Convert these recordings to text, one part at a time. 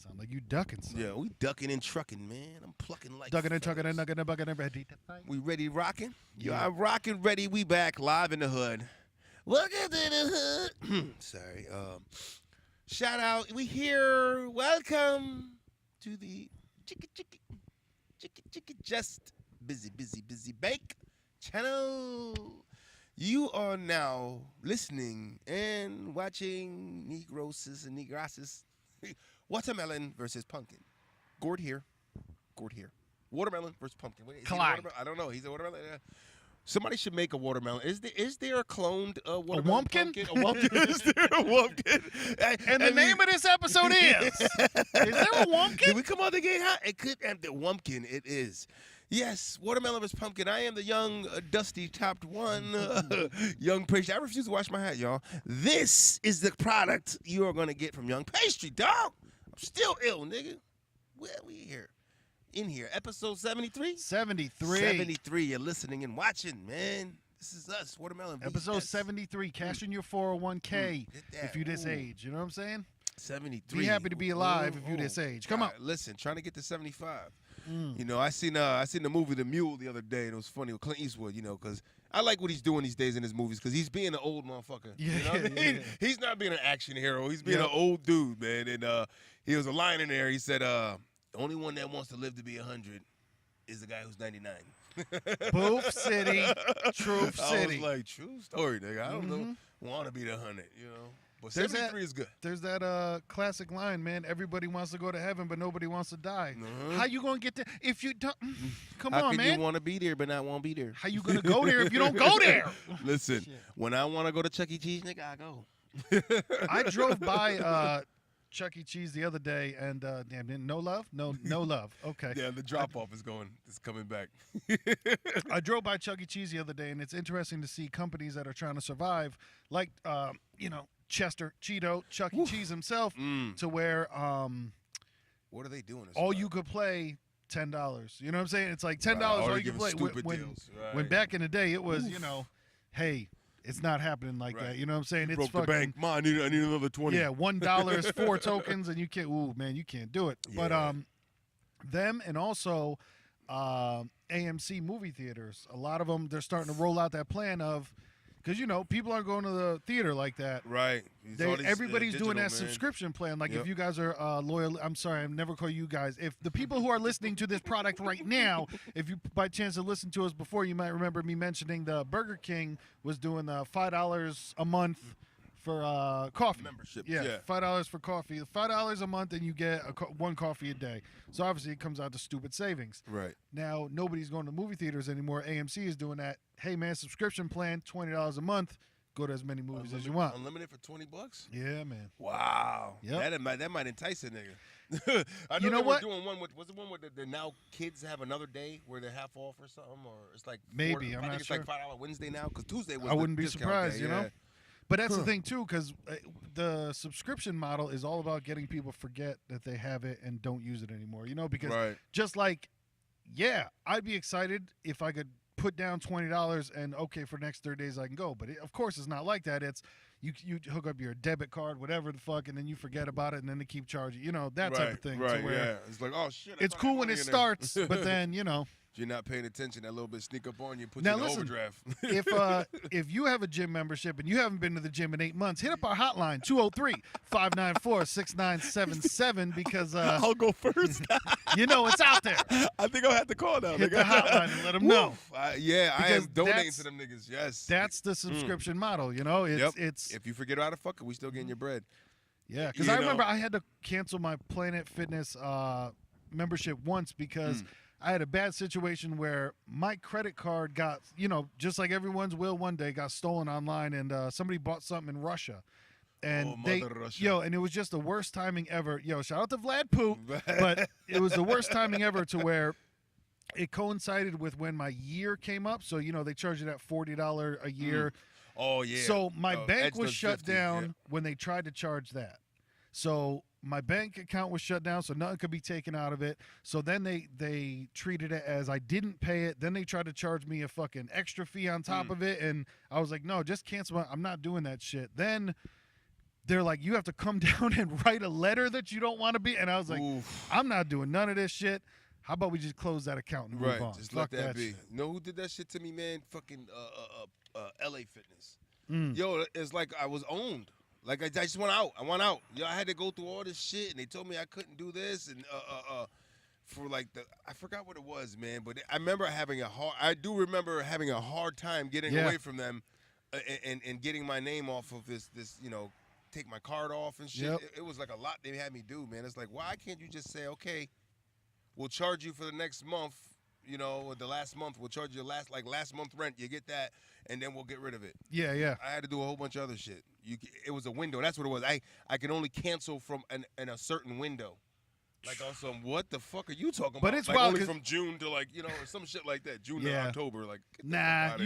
Sound like you ducking something. Yeah, we ducking and trucking, man. I'm plucking like Ducking and trucking and feathers. nugging and bucking and ready to fight. We ready rocking? Yeah. I'm rocking ready. We back live in the hood. Welcome to the hood. Sorry. Shout out. We here. Welcome to the Chicka Just Busy Bake channel. You are now listening and watching Negroses and Negrasses. Watermelon versus pumpkin. Gord here. Watermelon versus pumpkin. Wait, is he a Clyde. watermelon? I don't know. He's a watermelon. Somebody should make a watermelon. Is there a cloned watermelon? Wumpkin? Pumpkin? A wumpkin? Is there a wumpkin? And the name of this episode is there a Wumpkin? Did we come on the gate hot? It could have the wumpkin. It is. Yes, watermelon versus pumpkin. I am the young, dusty, topped one. Young Pastry. I refuse to wash my hat, y'all. This is the product you are going to get from Young Pastry, dog. I'm still ill, nigga. Where we here? In here. Episode 73? 73. 73. You're listening and watching, man. This is us, Watermelon. Episode 73. Cash in your 401k if you this age. You know what I'm saying? 73. Be happy to be alive if you this age. Come on. Listen, trying to get to 75. You know, I seen the movie The Mule the other day, and it was funny with Clint Eastwood, you know, because I like what he's doing these days in his movies because he's being an old motherfucker. Yeah, you know what I mean? yeah. He's not being an action hero. He's being an old dude, man. And he was a line in there. He said, the only one that wants to live to be 100 is the guy who's 99. Booth City. Truth I City. was like, true story, nigga. I don't know. Want to be the 100, you know? But There's 73 is good. There's that classic line, man. Everybody wants to go to heaven, but nobody wants to die. How you gonna get there if you don't? Come How on, can man. you want to be there but not want to be there? How you gonna go there if you don't go there? Listen, when I want to go to Chuck E. Cheese, nigga, I go. I drove by Chuck E. Cheese the other day, and damn, no love, no love. Okay. Yeah, the drop off is coming back. I drove by Chuck E. Cheese the other day, and it's interesting to see companies that are trying to survive, like Chester Cheeto, Chuck E. Cheese himself, to where What are they doing? all you could play $10. You know what I'm saying? It's like $10 all you could play. When back in the day it was, hey, it's not happening like that. You know what I'm saying? You It's broke fucking the bank. Ma, I need another 20. yeah, $1 is 4 tokens, and you can't. Ooh, man, you can't do it. Yeah. But them and also AMC movie theaters. A lot of them they're starting to roll out that plan of. Because, people aren't going to the theater like that. Right. Everybody's doing that man. subscription plan. Like, if you guys are loyal, I'm sorry, I never call you guys. If the people who are listening to this product right now, if you by chance have listened to us before, you might remember me mentioning the Burger King was doing $5 a month for coffee. Membership. Yeah, $5 for coffee. $5 a month, and you get one coffee a day. So, obviously, it comes out to stupid savings. Right. Now, nobody's going to movie theaters anymore. AMC is doing that. Hey, man, subscription plan, $20 a month. Go to as many movies as you want. Unlimited for $20? Yeah, man. Wow. Yep. That might entice a nigga. I know You know they what? were doing one with, was it one where the now kids have another day where they're half off or something? Or it's like Maybe, I'm I think not it's sure. like $5 Wednesday now because Tuesday was I wouldn't the be discount surprised, day, you yeah. know? But that's the thing, too, because the subscription model is all about getting people forget that they have it and don't use it anymore, Because just like, I'd be excited if I could put down $20 and, okay, for the next 30 days I can go. But, of course, it's not like that. It's you hook up your debit card, whatever the fuck, and then you forget about it, and then they keep charging, that type of thing. Right, to where It's like, oh, shit. I it's thought I cool had when money it in there. starts, but then, If you're not paying attention, that little bit sneak up on you, put Now you in listen, overdraft. if you have a gym membership and you haven't been to the gym in 8 months, hit up our hotline 203-594-6977 because I'll go first. it's out there. I think I'll have to call now. Hit the hotline and let them know. I Because am donating that's- to them niggas. Yes. That's the subscription model. It's If you forget how to fuck it, we still getting your bread. yeah. Because I remember I had to cancel my Planet Fitness membership once because I had a bad situation where my credit card got, just like everyone's will one day, got stolen online, and somebody bought something in Russia. And Mother Russia. and it was just the worst timing ever. Shout out to Vlad Poot, but it was the worst timing ever to where it coincided with when my year came up. So, they charge you that $40 a year. Oh, yeah. So my bank Edge was does shut 50, down yeah. when they tried to charge that. So my bank account was shut down, so nothing could be taken out of it. So then they treated it as I didn't pay it. Then they tried to charge me a fucking extra fee on top of it, and I was like, no, just cancel. I'm not doing that shit. Then they're like, you have to come down and write a letter that you don't want to be. And I was like, Oof. I'm not doing none of this shit. How about we just close that account and move on? Just Fuck let that be. shit. You know who did that shit to me, man? Fucking LA Fitness. Mm. Yo, it's like I was owned. Like I just went out. I went out. Yo, I had to go through all this shit, and they told me I couldn't do this, and for like I forgot what it was, man. But I remember I do remember having a hard time getting away from them, and getting my name off of this take my card off and shit. Yep. It was like a lot they had me do, man. It's like, why can't you just say, okay, we'll charge you for the next month, or the last month, we'll charge you last month rent, you get that, and then we'll get rid of it. Yeah. I had to do a whole bunch of other shit. It was a window. That's what it was. I could only cancel from in a certain window. Like on some, what the fuck are you talking about? But it's like wild only from June to or some shit like that. June to October. Like, nah,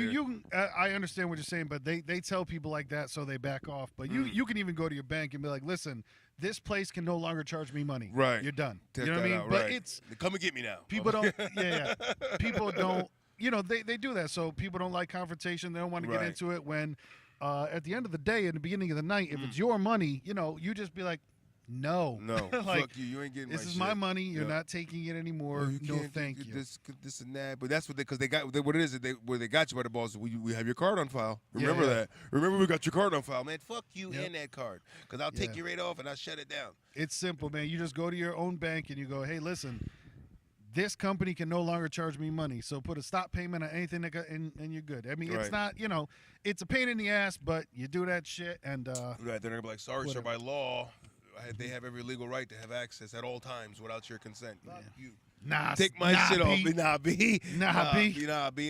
I understand what you're saying, but they tell people like that so they back off. But you can even go to your bank and be like, listen, this place can no longer charge me money. Right. You're done. Take you know what I mean? out, But right. it's come and get me now. people don't. Yeah. People don't. They do that. So people don't like confrontation. They don't want to get into it when, at the end of the day, in the beginning of the night, if it's your money, you just be like, no, like, fuck you. You ain't getting this my is shit. my money. You're not taking it anymore. No, thank you. This and that. But that's because they got what it is. Where they got you by the balls. We have your card on file. Remember that. Remember we got your card on file, man. Fuck you and that card, because I'll take you right off and I'll shut it down. It's simple, man. You just go to your own bank and you go, hey, listen, this company can no longer charge me money, so put a stop payment on anything and you're good. I mean, it's not, it's a pain in the ass, but you do that shit and right. They're gonna be like, sorry, sir, by law, they have every legal right to have access at all times without your consent. Fuck you. Nah, take my shit off. Nah, B. Nah, B.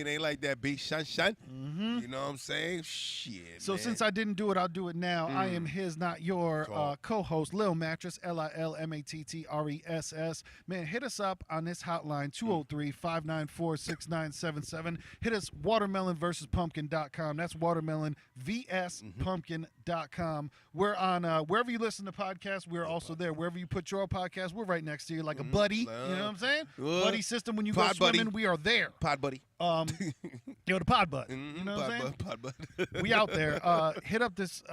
It ain't like that, B. Shun. Mm-hmm. You know what I'm saying? Shit. So man. since I didn't do it, I'll do it now. I am his, not your co-host, Lil Mattress, LILMATTRESS. Man, hit us up on this hotline, 203-594-6977. Hit us watermelonversuspumpkin.com. That's watermelonvspumpkin.com. We're on wherever you listen to podcasts. We're also there. Wherever you put your podcast, we're right next to you, like a buddy. You know what I'm saying? Buddy system. When you go swimming, we are there. Pod buddy. The pod butt. You know what I'm saying? Pod butt. We out there. Hit up this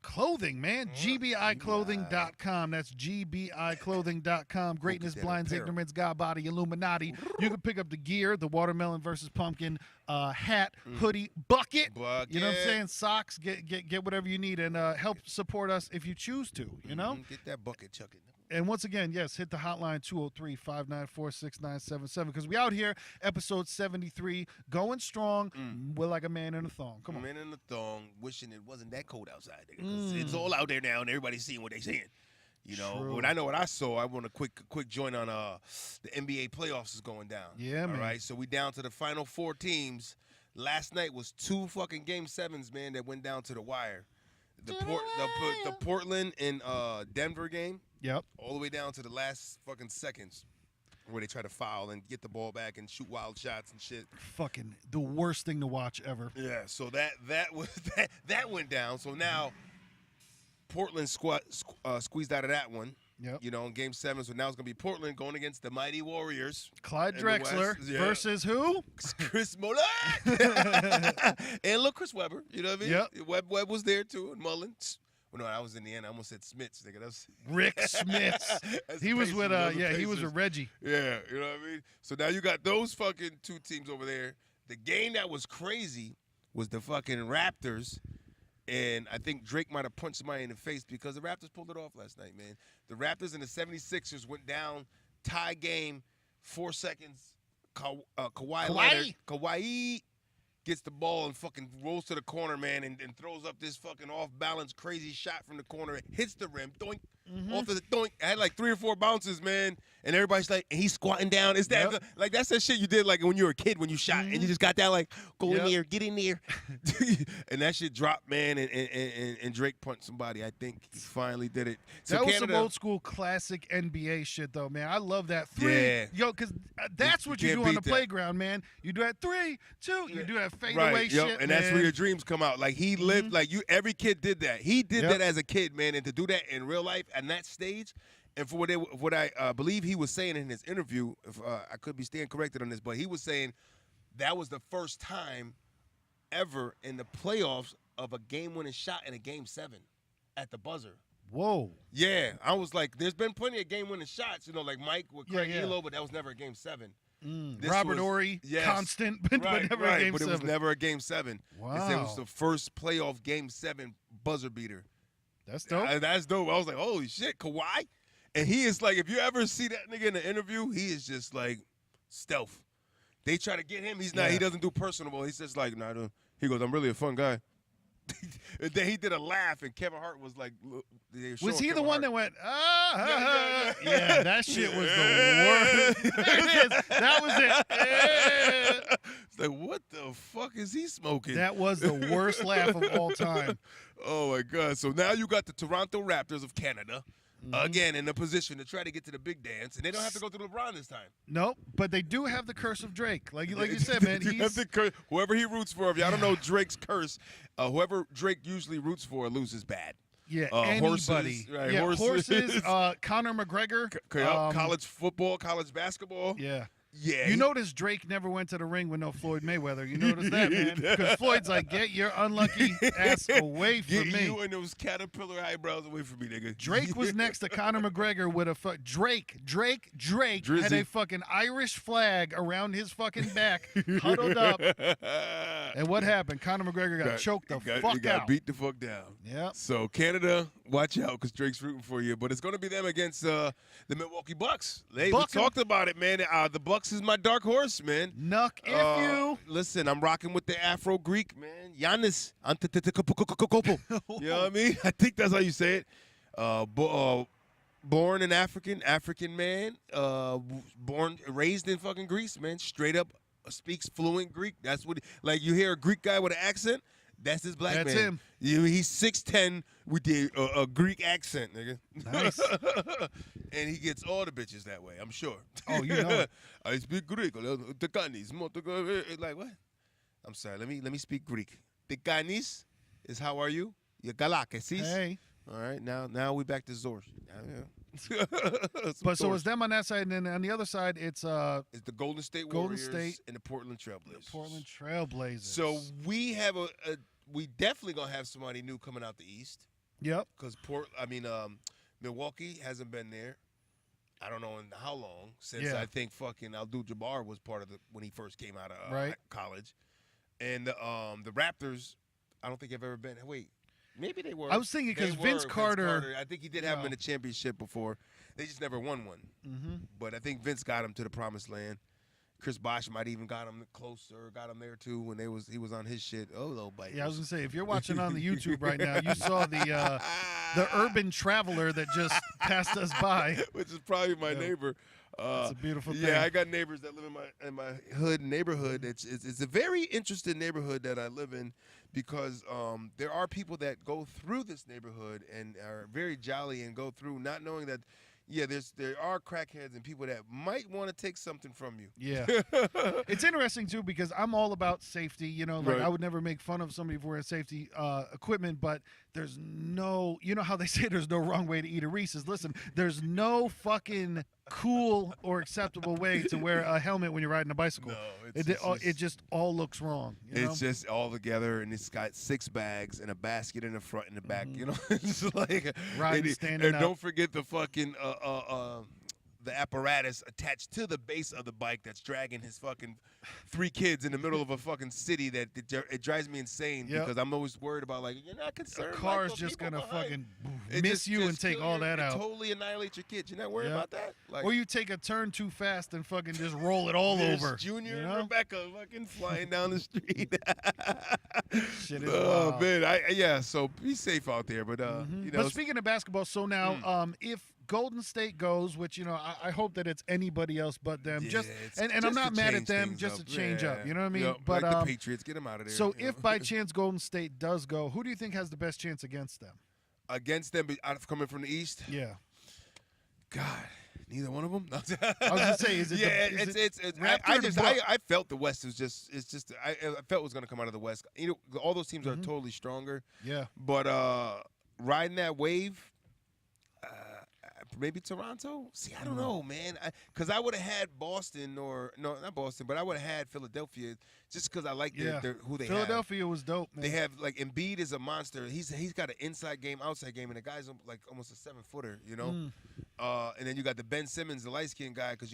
clothing, man. GBIclothing.com. That's GBIclothing.com. Greatness, blinds, ignorance, God, body, Illuminati. You can pick up the gear, the watermelon versus pumpkin hat, hoodie, bucket. You know what I'm saying? Socks. Get whatever you need and help support us if you choose to. You know. Get that bucket chucking. And once again, yes, hit the hotline 203-594-6977 because we out here, episode 73, going strong. We're like a man in a thong. Come on. Man in a thong, wishing it wasn't that cold outside. Because it's all out there now and everybody's seeing what they're seeing. True. When I know what I saw, I want a quick joint on the NBA playoffs is going down. Yeah, man. All right, so we down to the final 4 teams. Last night was 2 fucking game 7s, man, that went down to the wire. The Portland and Denver game. Yep. All the way down to the last fucking seconds where they try to foul and get the ball back and shoot wild shots and shit. Fucking the worst thing to watch ever. Yeah, so that went down. So now Portland squeezed out of that one. Yep. In game 7. So now it's going to be Portland going against the mighty Warriors. Clyde Drexler versus who? Chris Muller. And look, Chris Webber. You know what I mean? Yep. Webb was there too, and Mullins. Well, no, I was in the end. I almost said Smits, nigga. That's Rick Smits. He was with he was with Reggie. Yeah, you know what I mean? So now you got those fucking 2 teams over there. The game that was crazy was the fucking Raptors. And I think Drake might have punched somebody in the face because the Raptors pulled it off last night, man. The Raptors and the 76ers went down, tie game, 4 seconds. Kawhi gets the ball and fucking rolls to the corner, man, and throws up this fucking off-balance crazy shot from the corner. It hits the rim, doink, off of the doink. I had like 3 or 4 bounces, man, and everybody's like, and he's squatting down. Is that like that's that shit you did like when you were a kid when you shot and you just got that like go in there, get in there, and that shit dropped, man, and Drake punched somebody. I think he finally did it. So that was Canada, some old school classic NBA shit though, man. I love that 3. Yeah. Yo, because that's what you do on the playground, man. You do that 3, 2. You do that fadeaway shit, and that's where your dreams come out. Like he lived, like you. Every kid did that. He did that as a kid, man, and to do that in real life and that stage, and for what I believe he was saying in his interview, if I could be staying corrected on this, but he was saying that was the first time ever in the playoffs of a game-winning shot in a game 7. at the buzzer. Whoa. Yeah, I was like, there's been plenty of game-winning shots, like Mike with Craig Elo, but that was never a Game 7. Robert Horry, constant, but never a Game 7. But it was never a Game 7. Wow. It was the first playoff Game 7 buzzer beater. That's dope. That's dope. I was like, holy shit, Kawhi? And he is like, if you ever see that nigga in an interview, he is just like stealth. They try to get him. He's not. He doesn't do personable. He's just like, nah. He goes, I'm really a fun guy. And then he did a laugh, and Kevin Hart was like, was he Kevin the one Hart. that went, yeah, that shit was the worst. That was it. It's like, what the fuck is he smoking? That was the worst laugh of all time. Oh, my God. So now you got the Toronto Raptors of Canada. Again, in a position to try to get to the big dance, and they don't have to go through LeBron this time. Nope, but they do have the curse of Drake. Like you said, man. Whoever he roots for, if y'all don't know Drake's curse, whoever Drake usually roots for loses bad. Yeah, anybody. Horses, Conor McGregor. College football, college basketball. Yeah. Yeah. You notice Drake never went to the ring with no Floyd Mayweather. You notice that, man? Because Floyd's like, get your unlucky ass away from me. Get you and those caterpillar eyebrows away from me, nigga. Drake was next to Conor McGregor with a Drake Drizzy. had a fucking Irish flag around his fucking back, huddled up. And what happened? Conor McGregor got choked the fuck out. He got beat the fuck down. Yeah. So Canada, watch out, because Drake's rooting for you. But it's going to be them against the Milwaukee Bucks. We talked about it, man. The Bucks is my dark horse, man. Nuck if you. Listen, I'm rocking with the Afro-Greek, man. Giannis Antetokounmpo. You know what I mean? I think that's how you say it. Born an African man. Raised in fucking Greece, man. Straight up speaks fluent Greek. That's what, like, you hear a Greek guy with an accent, that's his black man. That's him. He's 6'10" with a Greek accent, nigga. Nice. And he gets all the bitches that way, I'm sure. Oh, you know. I speak Greek. Like, what? I'm sorry. Let me speak Greek. Tekanis is how are you? Galakis. Hey. All right. Now we back to Zorsh. But so it's them on that side, and then on the other side, it's the Golden State Warriors and the Portland Trailblazers. So we have we definitely gonna have somebody new coming out the East. Yep. Because Milwaukee hasn't been there. I don't know in how long since I think fucking Abdul-Jabbar was part of when he first came out of college, and the Raptors. I don't think have ever been. Wait. Maybe they were. I was thinking because Vince Carter. I think he did have him in a championship before. They just never won one. Mm-hmm. But I think Vince got him to the promised land. Chris Bosh might even got him closer, got him there too when he was on his shit. Oh, little bite. Yeah, I was gonna say if you're watching on the YouTube right now, you saw the urban traveler that just passed us by, which is probably my neighbor. It's a beautiful thing. Yeah, I got neighbors that live in my neighborhood. It's a very interesting neighborhood that I live in because there are people that go through this neighborhood and are very jolly and go through not knowing that. Yeah, there are crackheads and people that might want to take something from you. Yeah. It's interesting, too, because I'm all about safety. You know, like I would never make fun of somebody for wearing safety equipment, but there's no – you know how they say there's no wrong way to eat a Reese's? Listen, there's no fucking cool or acceptable way to wear a helmet when you're riding a bicycle. No, it just all looks wrong. It's just all together, and it's got 6 bags and a basket in the front and the back. You know, it's like standing up. Don't forget the fucking the apparatus attached to the base of the bike that's dragging his fucking 3 kids in the middle of a fucking city that it drives me insane because I'm always worried about, like, you're not concerned. A car's just going to fucking miss you and take all that out. Totally annihilate your kids. You're not worried about that? Like, or you take a turn too fast and fucking just roll it all over. Junior and Rebecca fucking flying down the street. Shit is wild. Man. So be safe out there. But, you know. But speaking of basketball, so now if Golden State goes, which, you know, I hope that it's anybody else but them. And I'm not mad at them, just to change up. You know what I mean? Yep, but like the Patriots, get them out of there. So if by chance Golden State does go, who do you think has the best chance against them? Against them, coming from the East? Yeah. God, neither one of them. I was gonna say, is it? I felt the West was just. It's just. I felt it was gonna come out of the West. You know, all those teams are totally stronger. Yeah. But riding that wave. maybe Toronto. See, I don't know, man. Because I would have had Boston no, not Boston, but I would have had Philadelphia just because I like who they have. Philadelphia was dope, man. They have like Embiid is a monster. He's got an inside game, outside game, and the guy's like almost a 7-footer, you know. And then you got the Ben Simmons, the light skinned guy, because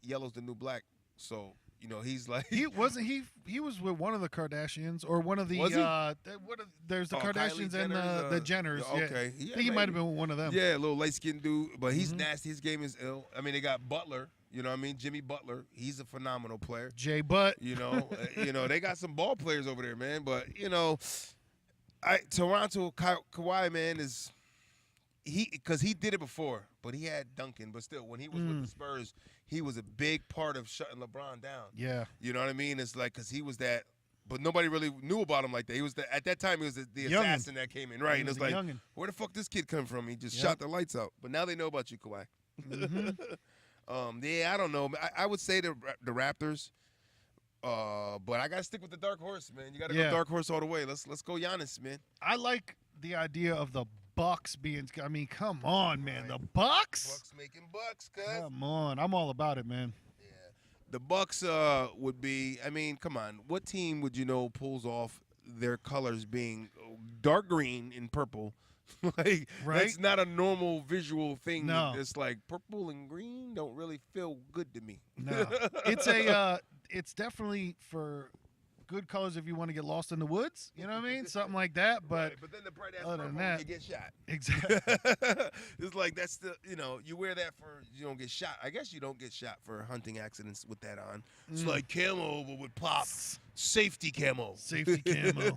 yellow's the new black. So he's like he was with one of the Kardashians or one of the there's the Kardashians and the Jenners. Okay, I think he might have been with one of them. Yeah, a little light skinned dude, but he's nasty. His game is ill. I mean, they got Butler. You know what I mean? Jimmy Butler. He's a phenomenal player. Jay Butt. They got some ball players over there, man. But Toronto Kawhi, man, is because he did it before, but he had Duncan. But still, when he was with the Spurs, he was a big part of shutting LeBron down. Yeah. You know what I mean? It's like because he was that, but nobody really knew about him like that. He was at that time he was the assassin that came in, right? And it's like, where the fuck this kid come from? He just shot the lights out. But now they know about you, Kawhi. I don't know. I would say the Raptors, but I gotta stick with the dark horse, man. You gotta go dark horse all the way. Let's go Giannis, man. I like the idea of the Bucks being. I mean, come on, man. The Bucks. Bucks making bucks, cuz. Come on, I'm all about it, man. Yeah, the Bucks would be. I mean, come on. What team would pulls off their colors being dark green and purple? Like that's not a normal visual thing. No. It's like purple and green don't really feel good to me. No, it's definitely for good colors if you want to get lost in the woods. You know what I mean? Something like that. But but then the bright ass other than purple, that, you get shot. Exactly. It's like that's the you wear that for you don't get shot. I guess you don't get shot for hunting accidents with that on. It's like camo but with pop. Safety camo. Safety camo.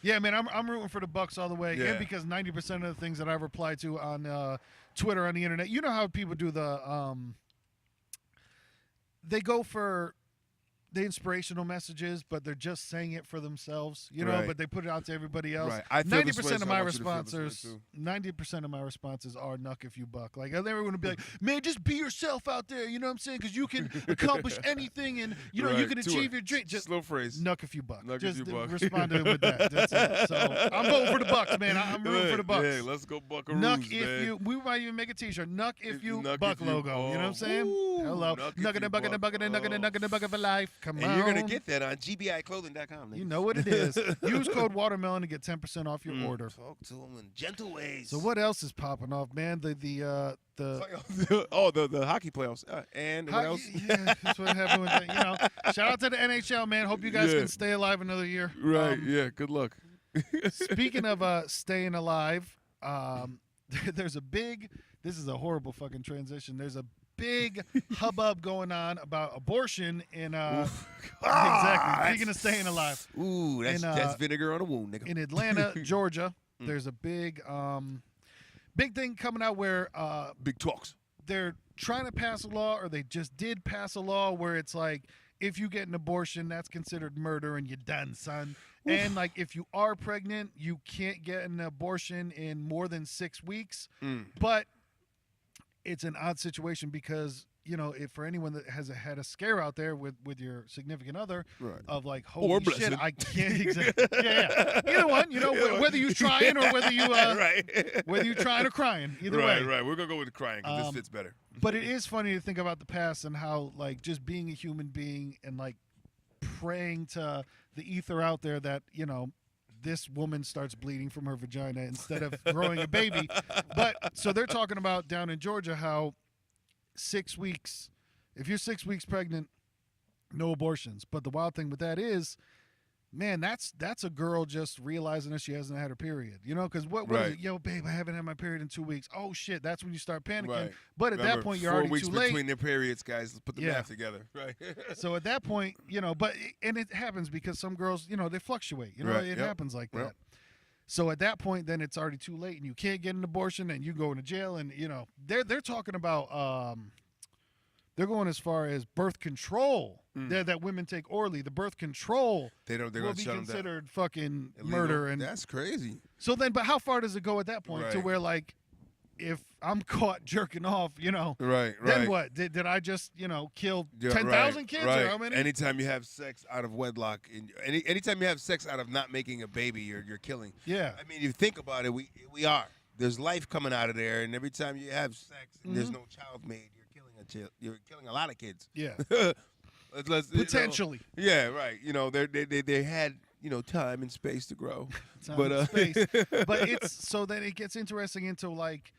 Yeah, man, I'm rooting for the Bucks all the way. Yeah. And because 90% of the things that I reply to on Twitter, on the internet, you know how people do the they go for the inspirational messages, but they're just saying it for themselves, but they put it out to everybody else. Right. 90% of my responses, 90% of my responses are "Nuck if you buck." Like everyone would be like, "Man, just be yourself out there." You know what I'm saying? Because you can accomplish anything, and you can achieve your dream. Just slow phrase. "Nuck if you buck." Nuck just if you buck. respond to it with that. That's it. So I'm voting for the Bucks, man. I'm rooting for the Bucks. Yeah, let's go Buckaroos, Nuck if you. We might even make a T-shirt. Nuck if you buck logo. You know what I'm saying? Hello. Nuck in the bucket, nuck in the bucket for life. Come on. And you're gonna get that on gbiclothing.com. You know what it is. Use code Watermelon to get 10% off your order. Talk to them in gentle ways. So what else is popping off, man? The hockey playoffs. And what else? Yeah, that's what happened with that. Shout out to the NHL, man. Hope you guys can stay alive another year. Right. Good luck. Speaking of staying alive, there's a big. This is a horrible fucking transition. There's a big hubbub going on about abortion in exactly. Speaking of staying alive. Ooh, that's vinegar on a wound, nigga. In Atlanta, Georgia, there's a big thing coming out where big talks. They're trying to pass a law, or they just did pass a law where it's like if you get an abortion, that's considered murder and you're done, son. Oof. And like if you are pregnant, you can't get an abortion in more than 6 weeks. But it's an odd situation because, if for anyone that has had a scare out there with your significant other of like, holy shit, I can't exactly. Yeah. Either one, whether you're trying or whether you whether you're trying or crying. Either way. Right. We're going to go with the crying because this fits better. But it is funny to think about the past and how like just being a human being and like praying to the ether out there that, this woman starts bleeding from her vagina instead of growing a baby. But so they're talking about down in Georgia how 6 weeks, if you're 6 weeks pregnant, no abortions. But the wild thing with that is, man, that's a girl just realizing that she hasn't had her period. Because what is it? Yo, babe, I haven't had my period in 2 weeks. Oh shit, that's when you start panicking. Right. But at that point, you're already too late. 4 weeks between their periods, guys. Let's put the math together. Right. So at that point, and it happens because some girls, they fluctuate. It happens like that. So at that point, then it's already too late, and you can't get an abortion, and you go into jail, and they're talking about they're going as far as birth control that women take orally. The birth control will be considered fucking illegal. Murder, and that's crazy. So then, but how far does it go at that point to where like, if I'm caught jerking off, then what? Did I just kill 10,000 kids or how many? Anytime you have sex out of wedlock, anytime you have sex out of not making a baby, you're killing. Yeah. I mean, if you think about it, we are. there's life coming out of there, and every time you have sex and there's no child made, you're killing a lot of kids. Yeah. Potentially. Yeah, right. They had time and space to grow. Space. But it's so then it gets interesting into like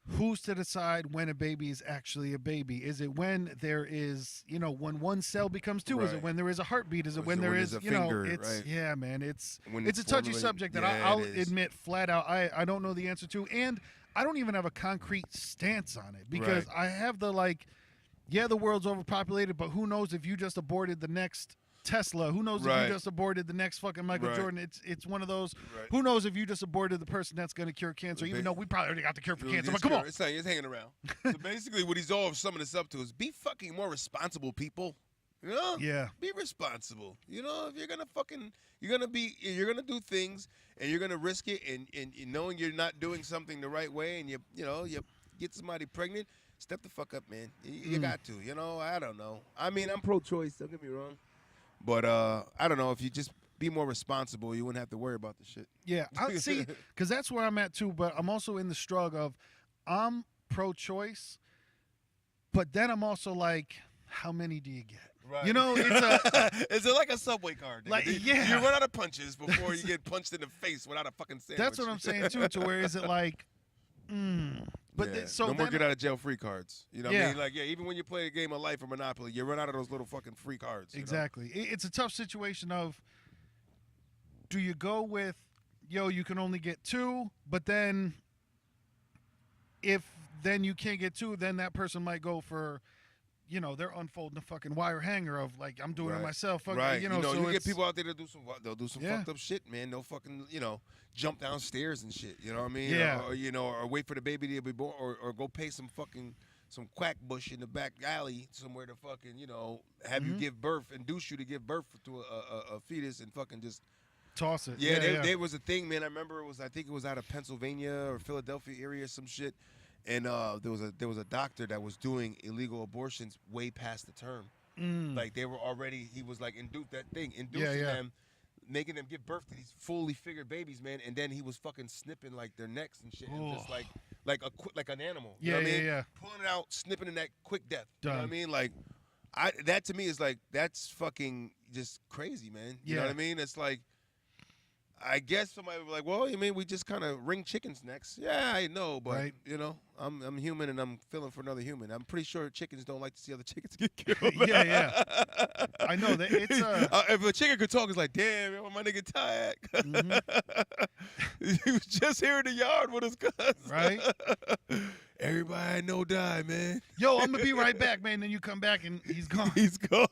who's to decide when a baby is actually a baby? Is it when there is, when one cell becomes two? Right. Is it when there is a heartbeat? Is it when there is, a finger, it's right? Yeah, man. It's a touchy subject that I'll admit flat out I don't know the answer to, and I don't even have a concrete stance on it because I have the the world's overpopulated, but who knows if you just aborted the next Tesla? Who knows if you just aborted the next fucking Michael Jordan? It's one of those. Who knows if you just aborted the person that's going to cure cancer? Even though we probably already got the cure for cancer. But come on, it's hanging around. So basically, what he's all summing this up to is be fucking more responsible, people. Yeah. Be responsible. If you're gonna do things and you're gonna risk it, and knowing you're not doing something the right way, and you get somebody pregnant, step the fuck up, man. You got to. I don't know. I mean, I'm pro-choice. Don't get me wrong. But I don't know, if you just be more responsible, you wouldn't have to worry about the shit. Yeah, I see, because that's where I'm at too. But I'm also in the struggle of I'm pro-choice, but then I'm also like, how many do you get? Right. It's is it like a Subway card? You run out of punches before you get punched in the face without a fucking sandwich. That's what I'm saying too. To where is it like, But no more get out of jail free cards. You know what I mean? Like, even when you play a game of Life or Monopoly, you run out of those little fucking free cards. Exactly. It's a tough situation of, do you go with, you can only get two, but then if then you can't get two, then that person might go for, they're unfolding a fucking wire hanger of like, I'm doing it myself. Right. You you get people out there that they'll do some fucked up shit, man. They'll fucking, jump downstairs and shit. You know what I mean? Yeah. Or wait for the baby to be born, or go pay some quack bush in the back alley somewhere to fucking, have you give birth, induce you to give birth to a fetus and fucking just toss it. There was a thing, man. I remember I think it was out of Pennsylvania or Philadelphia area or some shit. And there was a doctor that was doing illegal abortions way past the term. Like they were already, he was like inducing them, making them give birth to these fully figured babies, man. And then he was fucking snipping like their necks and shit, and just like an animal. You know what I mean? Pulling it out, snipping in that quick death. Done. You know what I mean? Like, that to me is like, that's fucking just crazy, man. You know what I mean? It's like, I guess somebody would be like, well, we just kind of wring chickens' necks. Yeah, I know, but, I'm human and I'm feeling for another human. I'm pretty sure chickens don't like to see other chickens get killed. Yeah. I know that it's if a chicken could talk, it's like, damn, my nigga tired. He was just here in the yard with his cousin. Right. Everybody I know died, man. Yo, I'm going to be right back, man. Then you come back and he's gone. He's gone.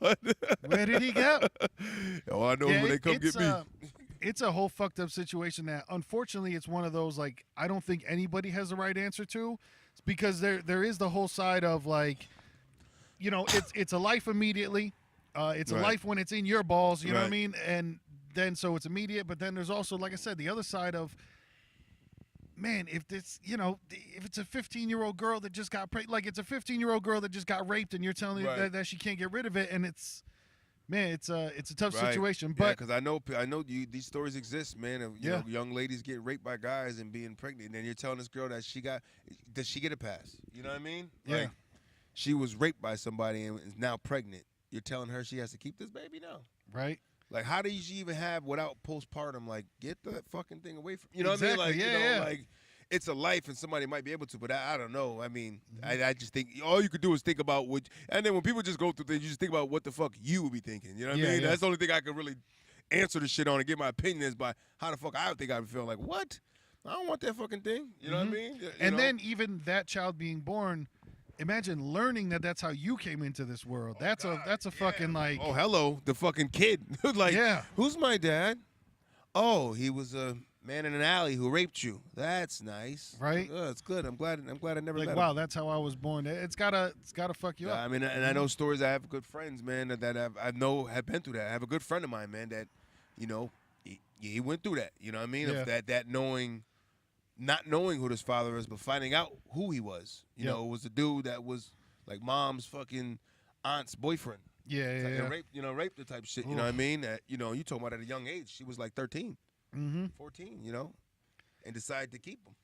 Where did he go? Oh, I know when they come get me. It's a whole fucked up situation that, unfortunately, it's one of those, like, I don't think anybody has the right answer to. It's because there is the whole side of, like, it's a life immediately. It's a life when it's in your balls, you know what I mean? And then, so it's immediate. But then there's also, like I said, the other side of, man, if it's, if it's a 15-year-old girl that just got like, it's a 15-year-old girl that just got raped and you're telling her that she can't get rid of it, and it's, man, it's a tough situation. But because I know these stories exist, man. Of young ladies get raped by guys and being pregnant, and then you're telling this girl that does she get a pass? You know what I mean? Yeah. Like, she was raped by somebody and is now pregnant. You're telling her she has to keep this baby now? Right. Like, how do you even have without postpartum? Like, get that fucking thing away from you know what I mean? Like, like, it's a life, and somebody might be able to, but I don't know. I mean, I just think all you could do is think about and then when people just go through things, you just think about what the fuck you would be thinking. You know what I mean? That's the only thing I could really answer the shit on and get my opinion is by how the fuck I would think I would feel. Like, what? I don't want that fucking thing. You know what I mean? Then even that child being born, imagine learning that that's how you came into this world. That's a fucking like. Oh, hello, the fucking kid. Like, who's my dad? Oh, he was a man in an alley who raped you. That's nice. Right? It's good. I'm glad I never like, met wow, him. that's how I was born. It's gotta fuck you up. I mean, and I know stories. I have good friends, man, that have been through that. I have a good friend of mine, man, that, he went through that. You know what I mean? Of that not knowing who his father is, but finding out who he was. You know, it was a dude that was like mom's fucking aunt's boyfriend. Raped her type shit. You know what I mean? You talking about at a young age. She was like 13. 14, and decided to keep him.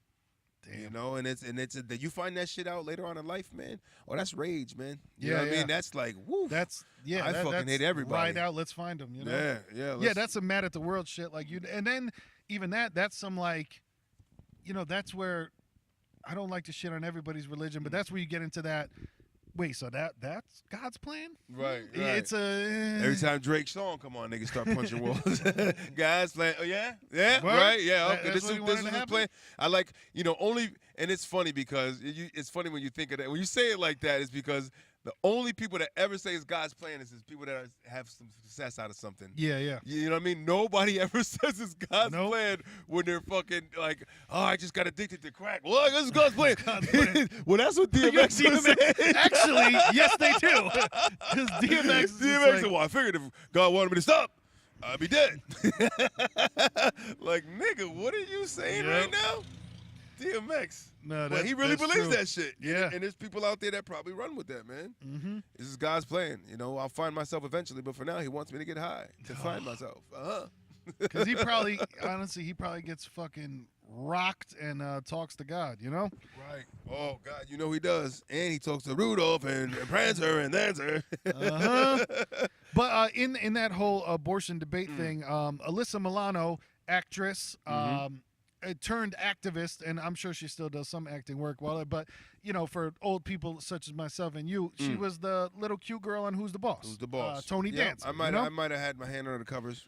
Damn. You know, and it's that you find that shit out later on in life, man. Oh, that's rage, man. You Yeah, know what I yeah. mean? That's like, woo. I fucking that's hate everybody. Right out, let's find them. You know? Yeah. That's some mad at the world shit. Like you, and then even that's some like, that's where I don't like to shit on everybody's religion, but that's where you get into that. Wait, so that's God's plan? Right. It's Every time Drake's song come on, niggas start punching walls. God's plan. Oh yeah, Word? right, yeah. Okay, That's this what is you wanted to his happen? plan. I like, only, and it's funny because it's funny when you think of that. When you say it like that, it's because the only people that ever say it's God's plan is people that have some success out of something. Yeah. You know what I mean? Nobody ever says it's God's plan when they're fucking like, oh, I just got addicted to crack. Well, this is God's plan. Well, that's what DMX was saying. Actually, yes, they do. Because DMX is DMX said, well, I figured if God wanted me to stop, I'd be dead. Like, nigga, what are you saying right now? DMX. No, but he really believes true. that shit. Yeah. And there's people out there that probably run with that, man. Mm-hmm. This is God's plan. I'll find myself eventually, but for now, he wants me to get high to find myself. Because he probably gets fucking rocked and talks to God, Right. Oh, God, he does. And he talks to Rudolph and Prancer and Dancer. Uh-huh. But in that whole abortion debate thing, Alyssa Milano, actress, turned activist, and I'm sure she still does some acting work. But for old people such as myself and you, she was the little cute girl on Who's the Boss? Who's the Boss? Tony Danza. I might have had my hand under the covers.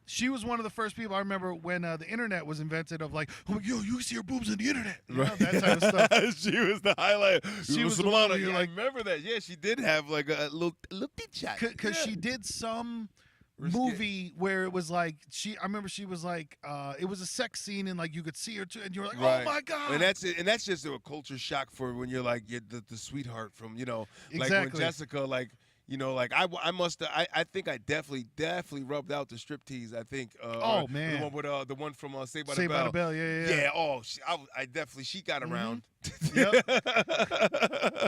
She was one of the first people I remember when the internet was invented. Of like, oh, yo, you see her boobs on the internet, that type of stuff. She was the highlight. She was the Milano. one where I remember that. Yeah, she did have like a little tit shot. Because she did some movie where it was like I remember she was like it was a sex scene and like you could see her too and you were like, oh my God. And that's just a culture shock for when you're like the sweetheart from like Exactly. when Jessica I think I definitely rubbed out the striptease. I think oh man, the one with the one from Saved by the Bell. Yeah. Oh, she got around. Yep.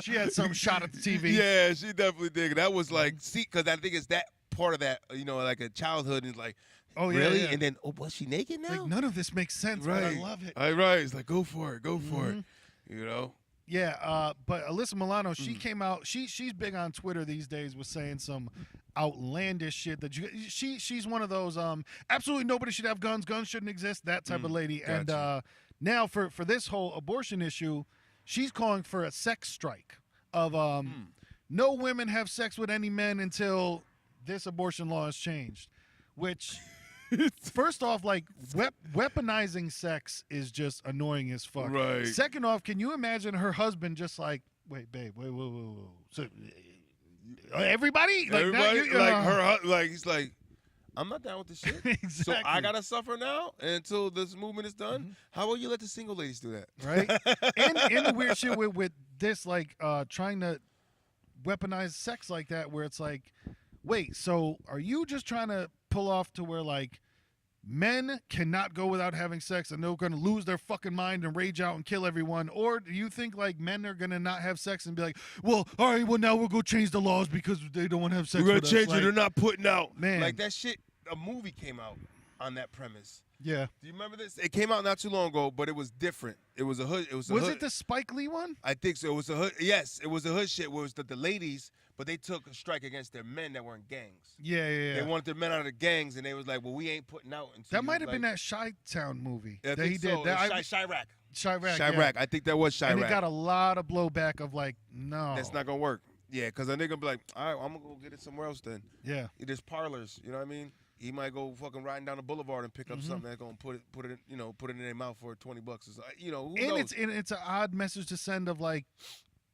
She had some shot at the TV. Yeah, she definitely did. That was like, because I think it's that part of that, like a childhood is like, oh yeah, really? yeah. And then, was she naked now? Like, none of this makes sense, but I love it. Right. It's like, go for it. Yeah, but Alyssa Milano, she came out. She's big on Twitter these days, was saying some outlandish shit that she's one of those absolutely nobody should have guns. Guns shouldn't exist. That type of lady. Gotcha. And now for this whole abortion issue, she's calling for a sex strike of no women have sex with any men until this abortion law is changed. Which, first off, like weaponizing sex is just annoying as fuck. Right. Second off, can you imagine her husband just like, wait, babe, wait. So, everybody? Like, Everybody? now like he's like, I'm not down with this shit. Exactly. So I gotta suffer now until this movement is done. Mm-hmm. How about you let the single ladies do that? Right? and the weird shit with this, like, trying to weaponize sex like that, where it's like, wait, so are you just trying to pull off to where, like, men cannot go without having sex and they're going to lose their fucking mind and rage out and kill everyone? Or do you think, like, men are going to not have sex and be like, well, all right, well, now we'll go change the laws because they don't want to have sex We're with gonna change us? it. They're not putting out. Man. Like that shit, a movie came out on that premise. Yeah. Do you remember this? It came out not too long ago, but it was different. It was a hood. It was a Was hood. it the Spike Lee one? I think so. It was a hood. Yes, it was a hood shit. Where it was the ladies, but they took a strike against their men that were in gangs. Yeah. They wanted their men out of the gangs, and they was like, well, we ain't putting out until That might have been that Chi-Town movie I that think he did. so. Chirac. Chirac. Chirac. I think that was Chirac. And he got a lot of blowback of like, no. That's not gonna work. Yeah, because a nigga be like, all right, I'm gonna go get it somewhere else then. Yeah. There's parlors. You know what I mean? He might go fucking riding down the boulevard and pick up something that's gonna put it in their mouth for $20 or something. Who knows? It's an odd message to send of like,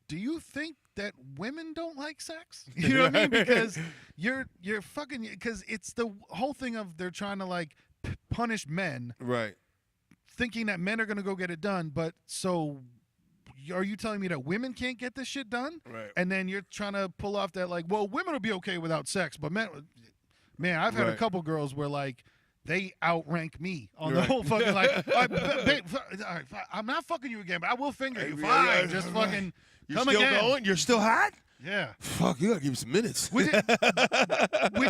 do you think that women don't like sex? You know what I mean? Because you're fucking, because it's the whole thing of they're trying to like punish men, Right. thinking that men are gonna go get it done. But so, are you telling me that women can't get this shit done? Right. And then you're trying to pull off that like, well, women will be okay without sex, but men. Man, I've had a couple girls where like they outrank me on the whole fucking like, all right, babe, all right, I'm not fucking you again, but I will finger you. Fine, just fucking You're come still again. going? You're still hot? Yeah. Fuck, you gotta give me some minutes. Which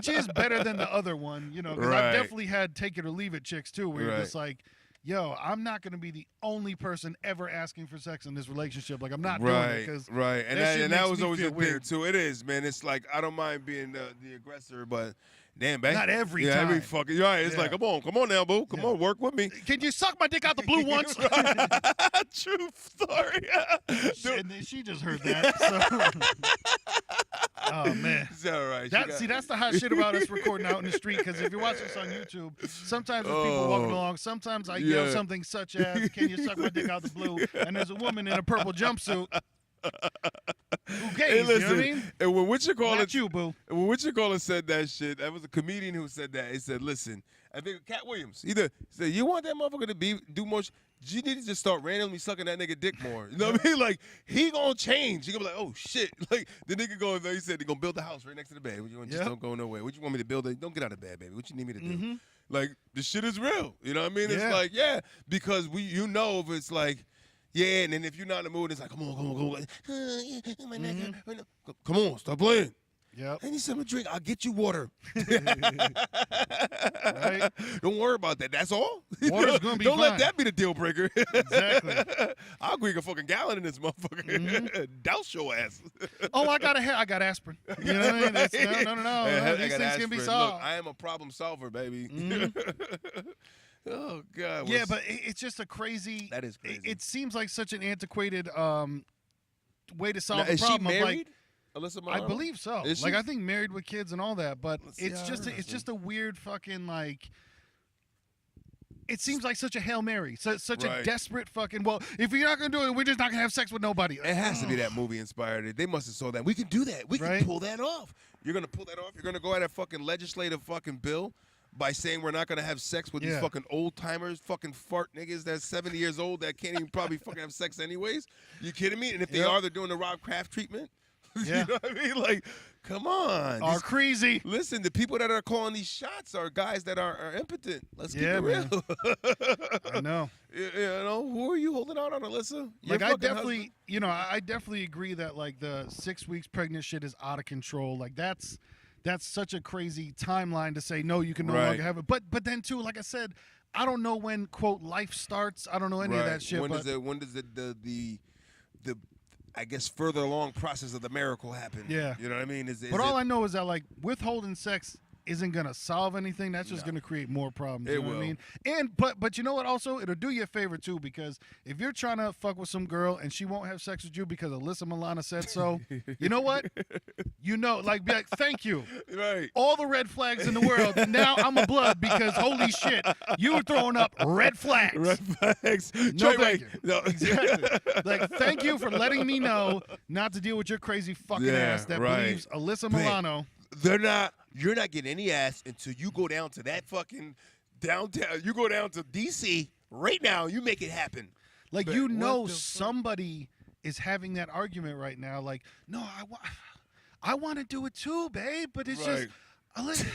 is better than the other one, because I've definitely had take it or leave it chicks too, where you're just like, yo, I'm not going to be the only person ever asking for sex in this relationship. Like, I'm not doing it. Right. And that was always the weird. thing, too. It is, man. It's like, I don't mind being the aggressor, but damn, babe. Not every time. Every fucking, right. It's like, come on now, boo. Come on, work with me. Can you suck my dick out the blue once? True story. And then she just heard that. So. Oh, man. It's all right. See, that's the hot shit about us recording out in the street, because if you're watching this on YouTube, sometimes there's people walking along. Sometimes I yell something such as, can you suck my dick out the blue? And there's a woman in a purple jumpsuit who gays, hey, listen, you know what I mean? And when Not you, boo. When Whatchamacallit said that shit, that was a comedian who said that. He said, listen, I think Cat Williams, he said, you want that motherfucker to do more you need to just start randomly sucking that nigga dick more. You know what I mean? Like, he gonna change. He gonna be like, oh, shit. Like, the nigga going there, he said, they gonna build a house right next to the bed. What you want? Just don't go nowhere. What you want me to build? Don't get out of bed, baby. What you need me to do? Like, the shit is real. You know what I mean? It's like, because if it's like, and then if you're not in the mood, it's like, come on. Come on, stop playing. Yep. I need something to drink. I'll get you water. Right? Don't worry about that. That's all. Water's gonna be Don't fine. let that be the deal breaker. Exactly. I'll drink a fucking gallon in this motherfucker. Douse your ass. Oh, I got aspirin. You know what I mean? No. These things can be solved. Look, I am a problem solver, baby. Oh God. Yeah, but it's just a crazy. That is crazy. It seems like such an antiquated way to solve the is problem. she married? Of Alyssa I believe so. Is like, she? I think married with kids and all that. But it's interesting. just a weird fucking like. It seems like such a Hail Mary, such a desperate fucking. Well, if you're not gonna do it, we're just not gonna have sex with nobody. It has to be that movie inspired. They must have saw that. We can do that. We can pull that off. You're gonna pull that off. You're gonna go at a fucking legislative fucking bill by saying we're not gonna have sex with these fucking old timers, fucking fart niggas that's 70 years old that can't even probably fucking have sex anyways. You kidding me? And if they are, they're doing the Rob Kraft treatment. Yeah. You know what I mean? Like, come on. Are crazy. Listen, the people that are calling these shots are guys that are impotent. Let's keep it real. I know. You know, who are you holding out on, Alyssa? Like, I definitely, I definitely agree that, like, the 6 weeks pregnant shit is out of control. Like, that's such a crazy timeline to say, no, you can no longer have it. But then, too, like I said, I don't know when, quote, life starts. I don't know any of that shit. When does the I guess further along process of the miracle happen? Yeah. You know what I mean? But all I know is that, like, withholding sex isn't gonna solve anything. That's just gonna create more problems. You know what I mean? And but you know what? Also, it'll do you a favor too, because if you're trying to fuck with some girl and she won't have sex with you because Alyssa Milano said so, you know what? Be like, thank you. Right. All the red flags in the world. Now I'm a blood because holy shit, you were throwing up red flags. Red flags. No, thank you. No. Exactly. Like, thank you for letting me know not to deal with your crazy fucking ass that believes Alyssa Milano. You're not getting any ass until you go down to that fucking downtown. You go down to D.C. right now. You make it happen. Like, somebody is having that argument right now. Like, no, I want to do it too, babe. But it's just Alyssa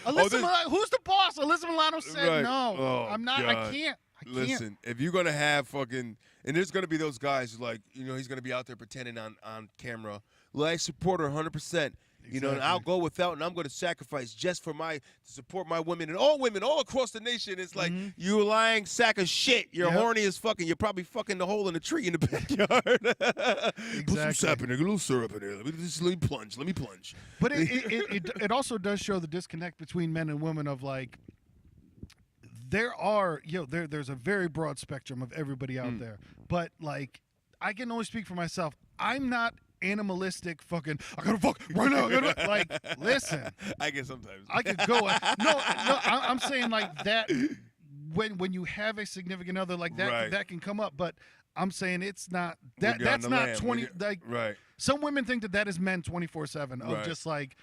Milano. Who's the boss? Alyssa Milano said no. I'm not. God. I can't. Listen, if you're gonna have fucking, and there's gonna be those guys who, like, he's gonna be out there pretending on camera. Well, I support her 100%. Exactly. And I'll go without, and I'm going to sacrifice just to support my women and all women all across the nation. It's like, you lying sack of shit. You're horny as fucking. You're probably fucking the hole in the tree in the backyard. Exactly. Put some sap in there, a little syrup in there. Let me plunge. But it also does show the disconnect between men and women of, like, there's a very broad spectrum of everybody out there. But, like, I can only speak for myself. I'm not animalistic fucking I gotta fuck right now. Like, listen, I guess sometimes I could go I'm saying, like, that when you have a significant other like that, that can come up, but I'm saying it's not that. That's not 20. Like, some women think that is men 24/7 of just like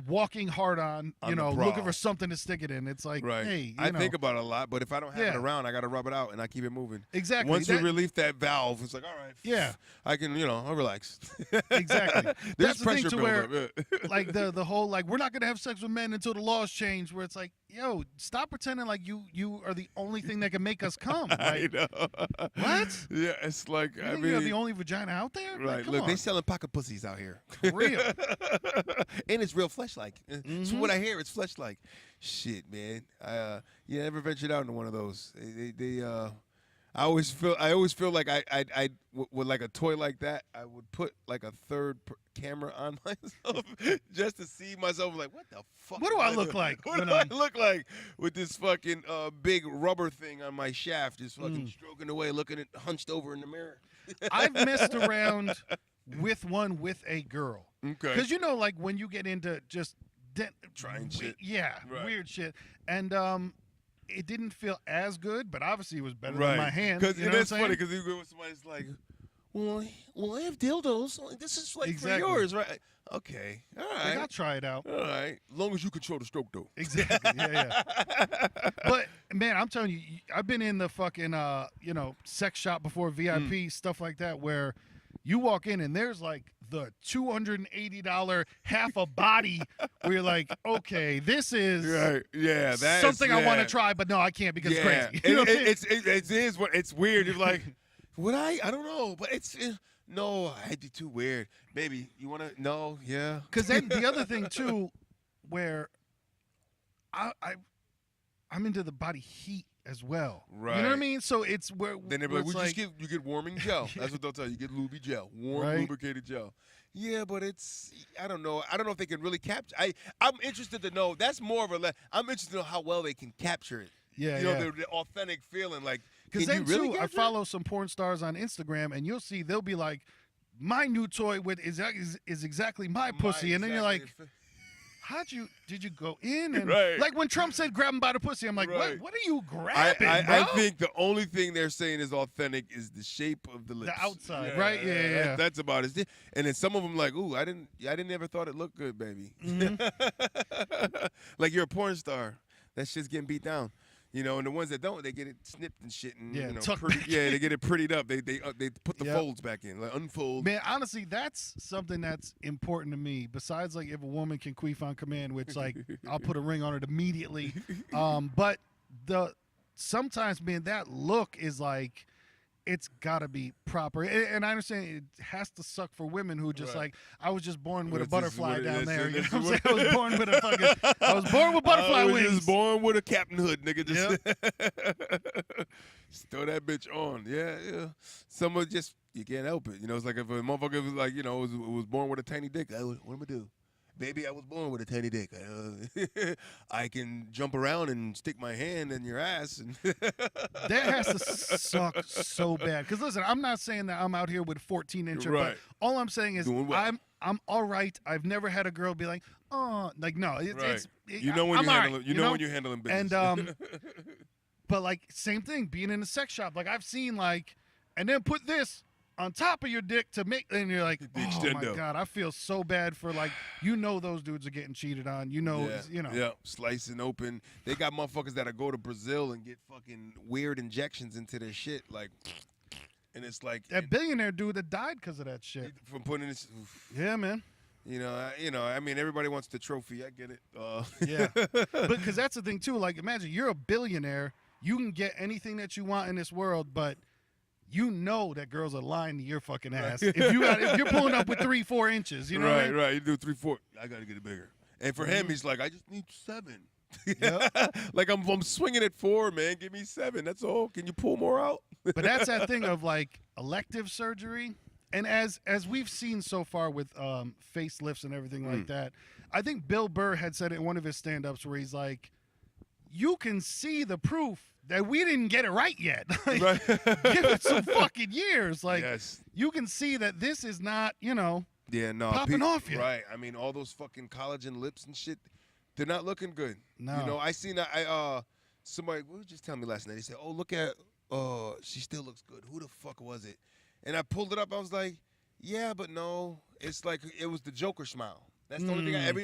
walking hard on looking for something to stick it in. It's like, hey, I think about it a lot, but if I don't have it around, I got to rub it out and I keep it moving. Exactly. Once you release that valve, it's like, all right, I can, I'll relax. Exactly. There's That's pressure the thing to where, like the whole, like, we're not gonna have sex with men until the laws change. Where it's like, yo, stop pretending like you are the only thing that can make us come. Like, I know. What? Yeah, it's like, you think you're the only vagina out there? Right. Like, Look, on. they selling pocket pussies out here. Real. And it's real flesh-like. So what I hear, it's flesh-like. Shit, man. I never ventured out into one of those. I always feel like I with like a toy like that, I would put like a third camera on myself just to see myself. Like, what the fuck? What do I look like? What do I look like with this fucking big rubber thing on my shaft, just fucking stroking away, looking at hunched over in the mirror? I've messed around with a girl. Okay. Because like when you get into just trying shit. Yeah, right. Weird shit. And it didn't feel as good, but obviously it was better than my hand. Because it's funny because you go with somebody's like, well, I have dildos. This is like for yours, right? Okay, all right. Like, I'll try it out. All right, as long as you control the stroke, though. Exactly. Yeah. But man, I'm telling you, I've been in the fucking sex shop before, VIP stuff like that, where you walk in and there's like the $280 half a body where you're like, okay, this is right. Yeah, that's something I want to try, but no, I can't because it's crazy. It's weird. You're like, would I don't know, but it's no, I'd be too weird. Baby, you want to? No, yeah. Because then the other thing too, where I'm into the body heat as well. Right. You know what I mean? So it's where then they're like, you get warming gel. That's what they'll tell you. You get lubie gel, warm lubricated gel. Yeah, but it's I don't know if they can really capture. I'm interested to know. That's more of I'm interested to know how well they can capture it. Yeah, the authentic feeling. Like, because then really too, I follow some porn stars on Instagram, and you'll see they'll be like, my new toy is exactly my pussy, and then you're like, did you go in and like when Trump said grab him by the pussy, I'm like, what are you grabbing? I think the only thing they're saying is authentic is the shape of the lips, the outside, right? Yeah. That's about it. And then some of them like, ooh, I didn't ever thought it looked good, baby. Like you're a porn star, that shit's getting beat down. And the ones that don't, they get it snipped and shit, and they get it prettied up. They put the folds back in, like unfold. Man, honestly, that's something that's important to me. Besides, like if a woman can queef on command, which like I'll put a ring on it immediately. But sometimes, man, that look is like it's got to be proper. And I understand it has to suck for women who just like, I was just born with a butterfly down there. You know what I'm saying? I was born with butterfly wings. I was just born with a captain hood, nigga. Just throw that bitch on. Yeah. Someone you can't help it. It's like if a motherfucker was like, was born with a tiny dick, what am I going to do? Baby, I was born with a tiny dick. I can jump around and stick my hand in your ass. That has to suck so bad. Because listen, I'm not saying that I'm out here with 14-incher, but all I'm saying is I'm all right. I've never had a girl be like, oh, like no. It's when you're handling business. And but like same thing, being in a sex shop. Like I've seen and then put this on top of your dick to make, and you're like, oh my God, I feel so bad for those dudes are getting cheated on. Yeah, slicing open. They got motherfuckers that'll go to Brazil and get fucking weird injections into their shit, and it's like that billionaire dude that died because of that shit from putting this. Yeah, man. I mean, everybody wants the trophy. I get it. Yeah, but because that's the thing too. Like, imagine you're a billionaire, you can get anything that you want in this world, but that girls are lying to your fucking ass. If you're pulling up with 3-4 inches, you know what I mean? Right. You do 3-4. I gotta get it bigger. And for him, he's like, I just need 7. Yep. Like I'm swinging at 4, man. Give me 7. That's all. Can you pull more out? But that's that thing of elective surgery, and as we've seen so far with facelifts and everything like that. I think Bill Burr had said it in one of his stand-ups where he's like, you can see the proof that we didn't get it right yet. Give it some fucking years. You can see that this is not, popping off yet. Right. I mean, all those fucking collagen lips and shit, they're not looking good. No. I seen that. Somebody was just telling me last night. He said, oh, look at, she still looks good. Who the fuck was it? And I pulled it up. I was like, yeah, but no. It's like, it was the Joker smile. That's the only thing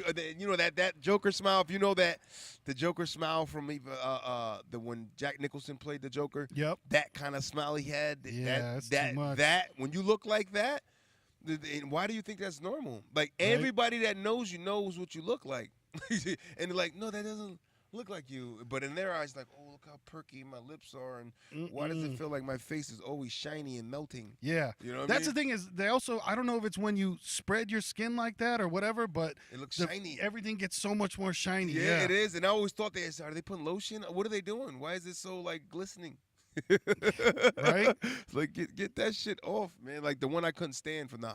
that Joker smile. If you know that, the Joker smile from when Jack Nicholson played the Joker. Yep. That kind of smile he had. Yeah, that's too much. That when you look like that, why do you think that's normal? Like everybody that knows you knows what you look like, and they're like, no, that doesn't. look like you. But in their eyes, like, oh, look how perky my lips are, and why does it feel like my face is always shiny and melting? Yeah. You know what That's I mean? the thing is they also, I don't know if it's when you spread your skin like that or whatever, but it looks shiny. Everything gets so much more shiny. Yeah, it is. And I always thought are they putting lotion? What are they doing? Why is it so like glistening? Right? Like get that shit off, man. Like the one I couldn't stand from the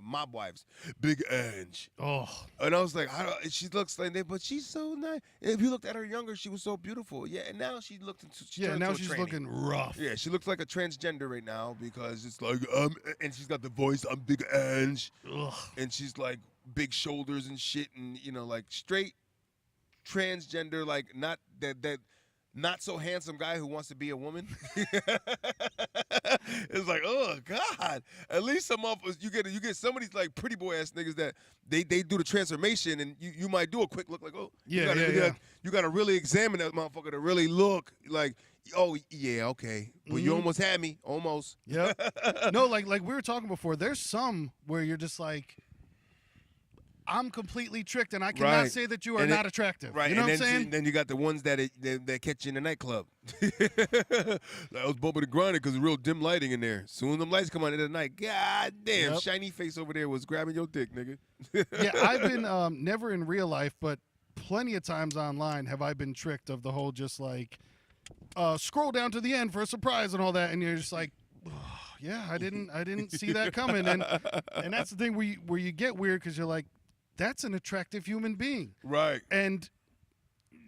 Mob Wives, Big Ange. Oh. And I was like, she looks like that, but she's so nice. If you looked at her younger, she was so beautiful. Yeah, and now she looked into now she's looking rough. Yeah, she looks like a transgender right now because it's like and she's got the voice, I'm Big Ange. Ugh. And she's like big shoulders and shit, and like straight transgender, like not that not so handsome guy who wants to be a woman. It's like, oh God. At least some of us you get some of these like pretty boy ass niggas that they do the transformation and you might do a quick look like, oh, you gotta really examine that motherfucker to really look like, oh yeah, okay. But you almost had me. Almost. Yeah. No, like we were talking before, there's some where you're just like, I'm completely tricked, and I cannot say that you are not attractive. Right. You know what I'm saying? Then you got the ones that catch you in the nightclub. That was bumping and grinding because of real dim lighting in there. Soon as them lights come on in the night, god damn, shiny face over there was grabbing your dick, nigga. Yeah, I've been, never in real life, but plenty of times online have I been tricked of the whole just like, scroll down to the end for a surprise and all that, and you're just like, oh, yeah, I didn't see that coming. And that's the thing where you get weird because you're like, that's an attractive human being. Right. And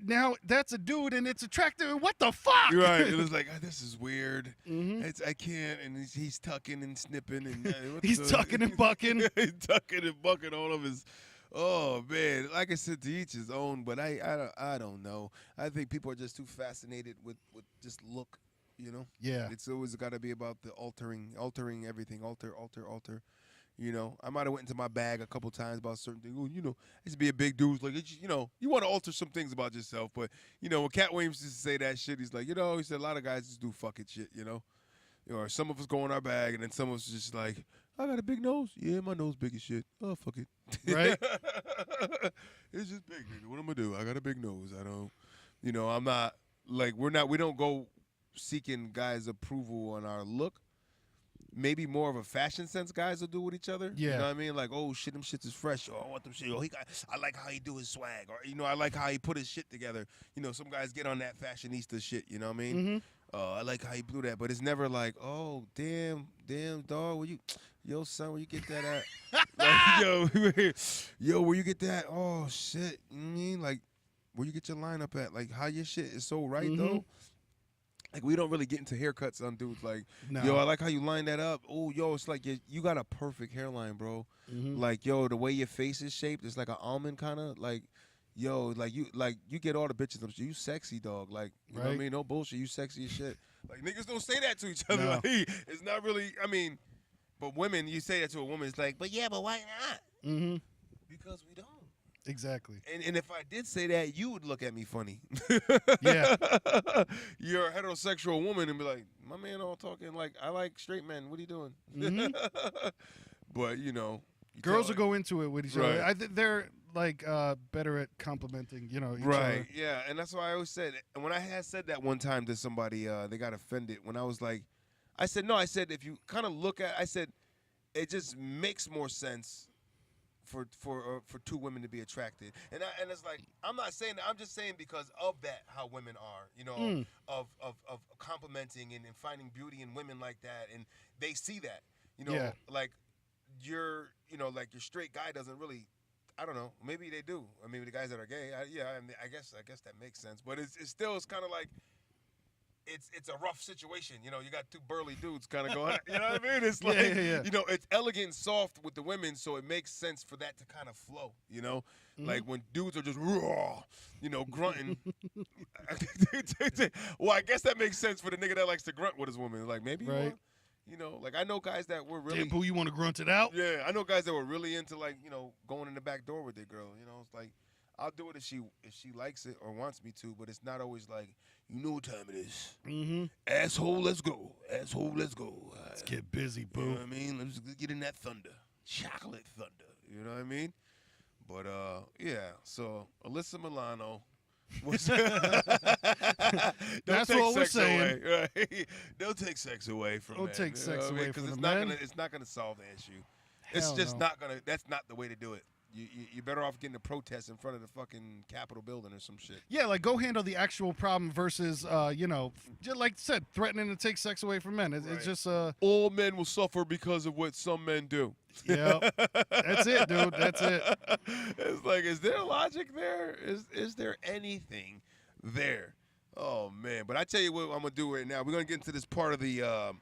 now that's a dude and it's attractive. And what the fuck? Right. It was like, this is weird. Mm-hmm. I can't. And he's tucking and snipping. And he's tucking and bucking. He's tucking and bucking all of his. Oh, man. Like I said, to each his own. But I don't know. I think people are just too fascinated with just look, Yeah. It's always got to be about the altering everything. Alter. I might have went into my bag a couple times about certain things. I used to be a big dude. Like, you want to alter some things about yourself. But, when Cat Williams used to say that shit, he's like, he said a lot of guys just do fucking shit, Or some of us go in our bag, and then some of us just like, I got a big nose. Yeah, my nose big as shit. Oh, fuck it. Right? It's just big, nigga. What I'm going to do? I got a big nose. I don't, I'm not, like, we don't go seeking guys' approval on our look. Maybe more of a fashion sense guys will do with each other. Yeah. You know what I mean? Like, oh, shit, them shits is fresh. Oh, I want them shit. Oh, I like how he do his swag. Or, I like how he put his shit together. Some guys get on that fashionista shit, you know what I mean? Mm-hmm. I like how he blew that. But it's never like, oh, damn, dog, yo, son, where you get that at? Like, yo, where you get that? Oh, shit. You know what I mean? Like, where you get your lineup at? Like, how your shit is so right, though? Like, we don't really get into haircuts on dudes. Like, yo, I like how you line that up. Oh, yo, it's like you got a perfect hairline, bro. Mm-hmm. Like, yo, the way your face is shaped, it's like an almond kind of. Like, yo, you get all the bitches. You sexy, dog. Like, you know what I mean? No bullshit. You sexy as shit. Like, niggas don't say that to each other. No. Like, it's not really, but women, you say that to a woman, it's like, but why not? Mm-hmm. Because we don't. Exactly. And if I did say that, you would look at me funny. Yeah. You're a heterosexual woman and be like, my man all talking like, I like straight men. What are you doing? Mm-hmm. But, girls will go into it with each other. Right. They're like better at complimenting, each right. other. Yeah. And that's why I always said, and when I had said that one time to somebody, they got offended. When I was like, I said, if you kind of look at, I said, it just makes more sense for two women to be attracted, and it's like, I'm not saying that, I'm just saying because of that, how women are, of complimenting and finding beauty in women like that, and they see that, like you're, like your straight guy doesn't really, I don't know, maybe they do, or maybe the guys that are gay, I guess that makes sense, but it's kind of like. It's a rough situation, you got two burly dudes kind of going, you know what I mean? It's like, it's elegant and soft with the women, so it makes sense for that to kind of flow, Mm-hmm. Like when dudes are just raw, grunting. Well, I guess that makes sense for the nigga that likes to grunt with his woman. Like maybe right. Like I know guys that were really. Damn, boo, you want to grunt it out? Yeah, I know guys that were really into like, going in the back door with their girl, it's like, I'll do it if she likes it or wants me to, but it's not always like, you know what time it is. Mm-hmm. Asshole, let's go. Asshole, let's go. Let's get busy, boo. You know what I mean? Let's get in that thunder. Chocolate thunder. You know what I mean? But, yeah. So, Alyssa Milano, That's what we're saying. Away, right? Don't take sex away from men. Don't take sex away from the men. It's not gonna solve the issue. Hell It's just no. not gonna. That's not the way to do it. You're better off getting a protest in front of the fucking Capitol building or some shit. Yeah, like go handle the actual problem versus, just like I said, threatening to take sex away from men. It's just all men will suffer because of what some men do. Yeah, that's it, dude. That's it. It's like, is there logic there? Is there anything there? Oh man! But I tell you what, I'm gonna do right now. We're gonna get into this part of the.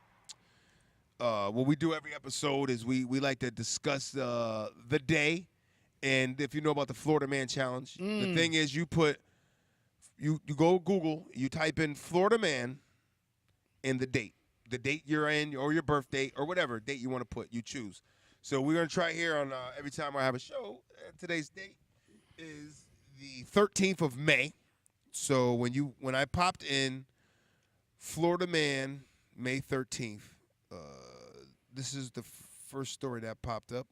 What we do every episode is we like to discuss the day. And if you know about the Florida Man Challenge, the thing is you go Google, you type in Florida Man and the date you're in or your birth date or whatever date you want to put, you choose. So we're going to try here on every time I have a show. Today's date is the 13th of May. So when I popped in Florida Man, May 13th, this is the first story that popped up.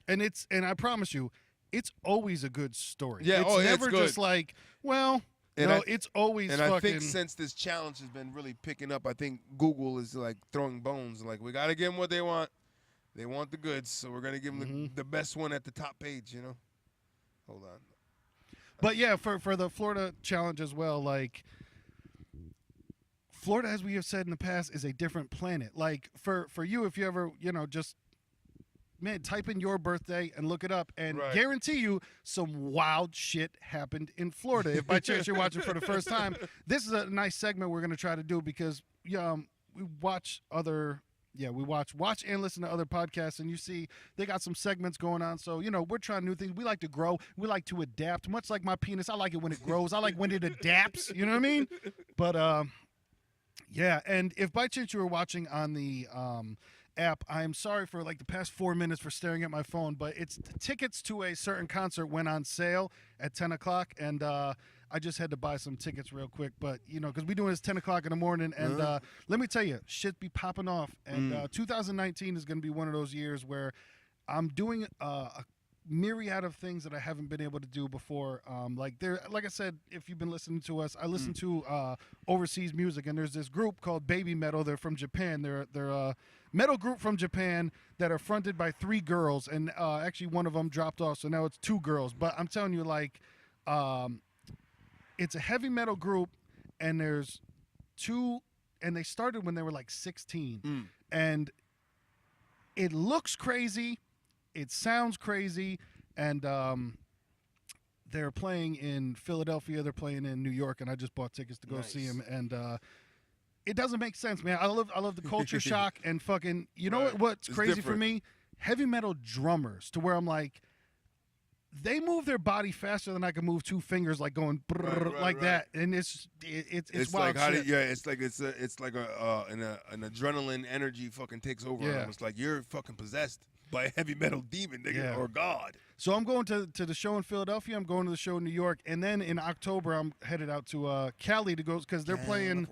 And I promise you, it's always a good story. Yeah, it's never it's good. just like, well, it's always and fucking. I think since this challenge has been really picking up, I think Google is like throwing bones. Like, we got to give them what they want. They want the goods, so we're going to give them the best one at the top page, you know? Hold on. But yeah, for the Florida challenge as well, like, Florida, as we have said in the past, is a different planet. Like, for you, if you ever, just, man, type in your birthday and look it up, and guarantee you some wild shit happened in Florida. If by chance you're watching for the first time, this is a nice segment we're going to try to do because we watch watch and listen to other podcasts, and you see they got some segments going on. So, we're trying new things. We like to grow. We like to adapt. Much like my penis, I like it when it grows. I like when it adapts. You know what I mean? But, yeah, and if by chance you were watching on the app, I'm sorry for like the past 4 minutes for staring at my phone, but it's tickets to a certain concert went on sale at 10 o'clock, and I just had to buy some tickets real quick. But, because we doing this 10 o'clock in the morning, and let me tell you, shit be popping off. And 2019 is going to be one of those years where I'm doing a myriad of things that I haven't been able to do before. Like I said, if you've been listening to us, I listen to overseas music, and there's this group called Baby Metal. They're from Japan. They're a metal group from Japan that are fronted by 3 girls, and actually one of them dropped off, so now it's 2 girls. But I'm telling you, like, it's a heavy metal group, and there's 2, and they started when they were like 16, and it looks crazy. It sounds crazy, and they're playing in Philadelphia. They're playing in New York, and I just bought tickets to go see them. And it doesn't make sense, man. I love the culture shock and fucking. You know what's crazy for me? Heavy metal drummers, to where I'm like, they move their body faster than I can move 2 fingers, like going like that, and it's wild like shit. it's like an adrenaline energy fucking takes over. Yeah. It's like you're fucking possessed by a heavy metal demon, nigga, or God. So I'm going to the show in Philadelphia. I'm going to the show in New York, and then in October I'm headed out to Cali to go because they're playing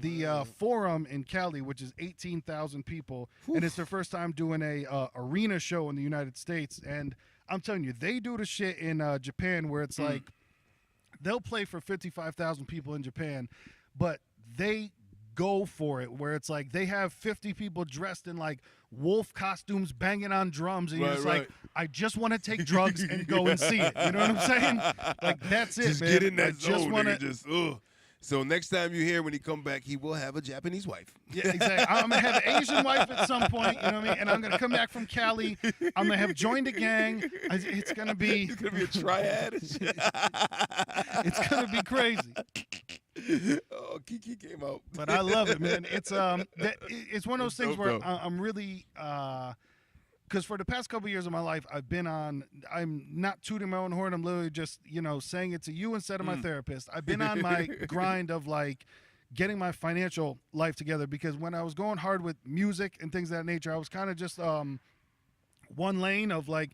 the Forum in Cali, which is 18,000 people, and it's their first time doing a arena show in the United States. And I'm telling you, they do the shit in Japan where it's like they'll play for 55,000 people in Japan, but they go for it, where it's like they have 50 people dressed in like wolf costumes banging on drums, and you're just like, I just want to take drugs and go and see it. You know what I'm saying? Like, that's it, just man. Get in that I zone, nigga. So next time you hear when he come back, he will have a Japanese wife. Yeah, exactly. I'm going to have an Asian wife at some point, you know what I mean? And I'm going to come back from Cali. I'm going to have joined a gang. It's going to be... It's going to be a triad. It's going to be crazy. Oh, Kiki came out. But I love it, man. It's one of those things where I'm really... Because for the past couple of years of my life, I'm not tooting my own horn. I'm literally just, saying it to you instead of my therapist. I've been on my grind of, like, getting my financial life together, because when I was going hard with music and things of that nature, I was kind of just one lane of, like,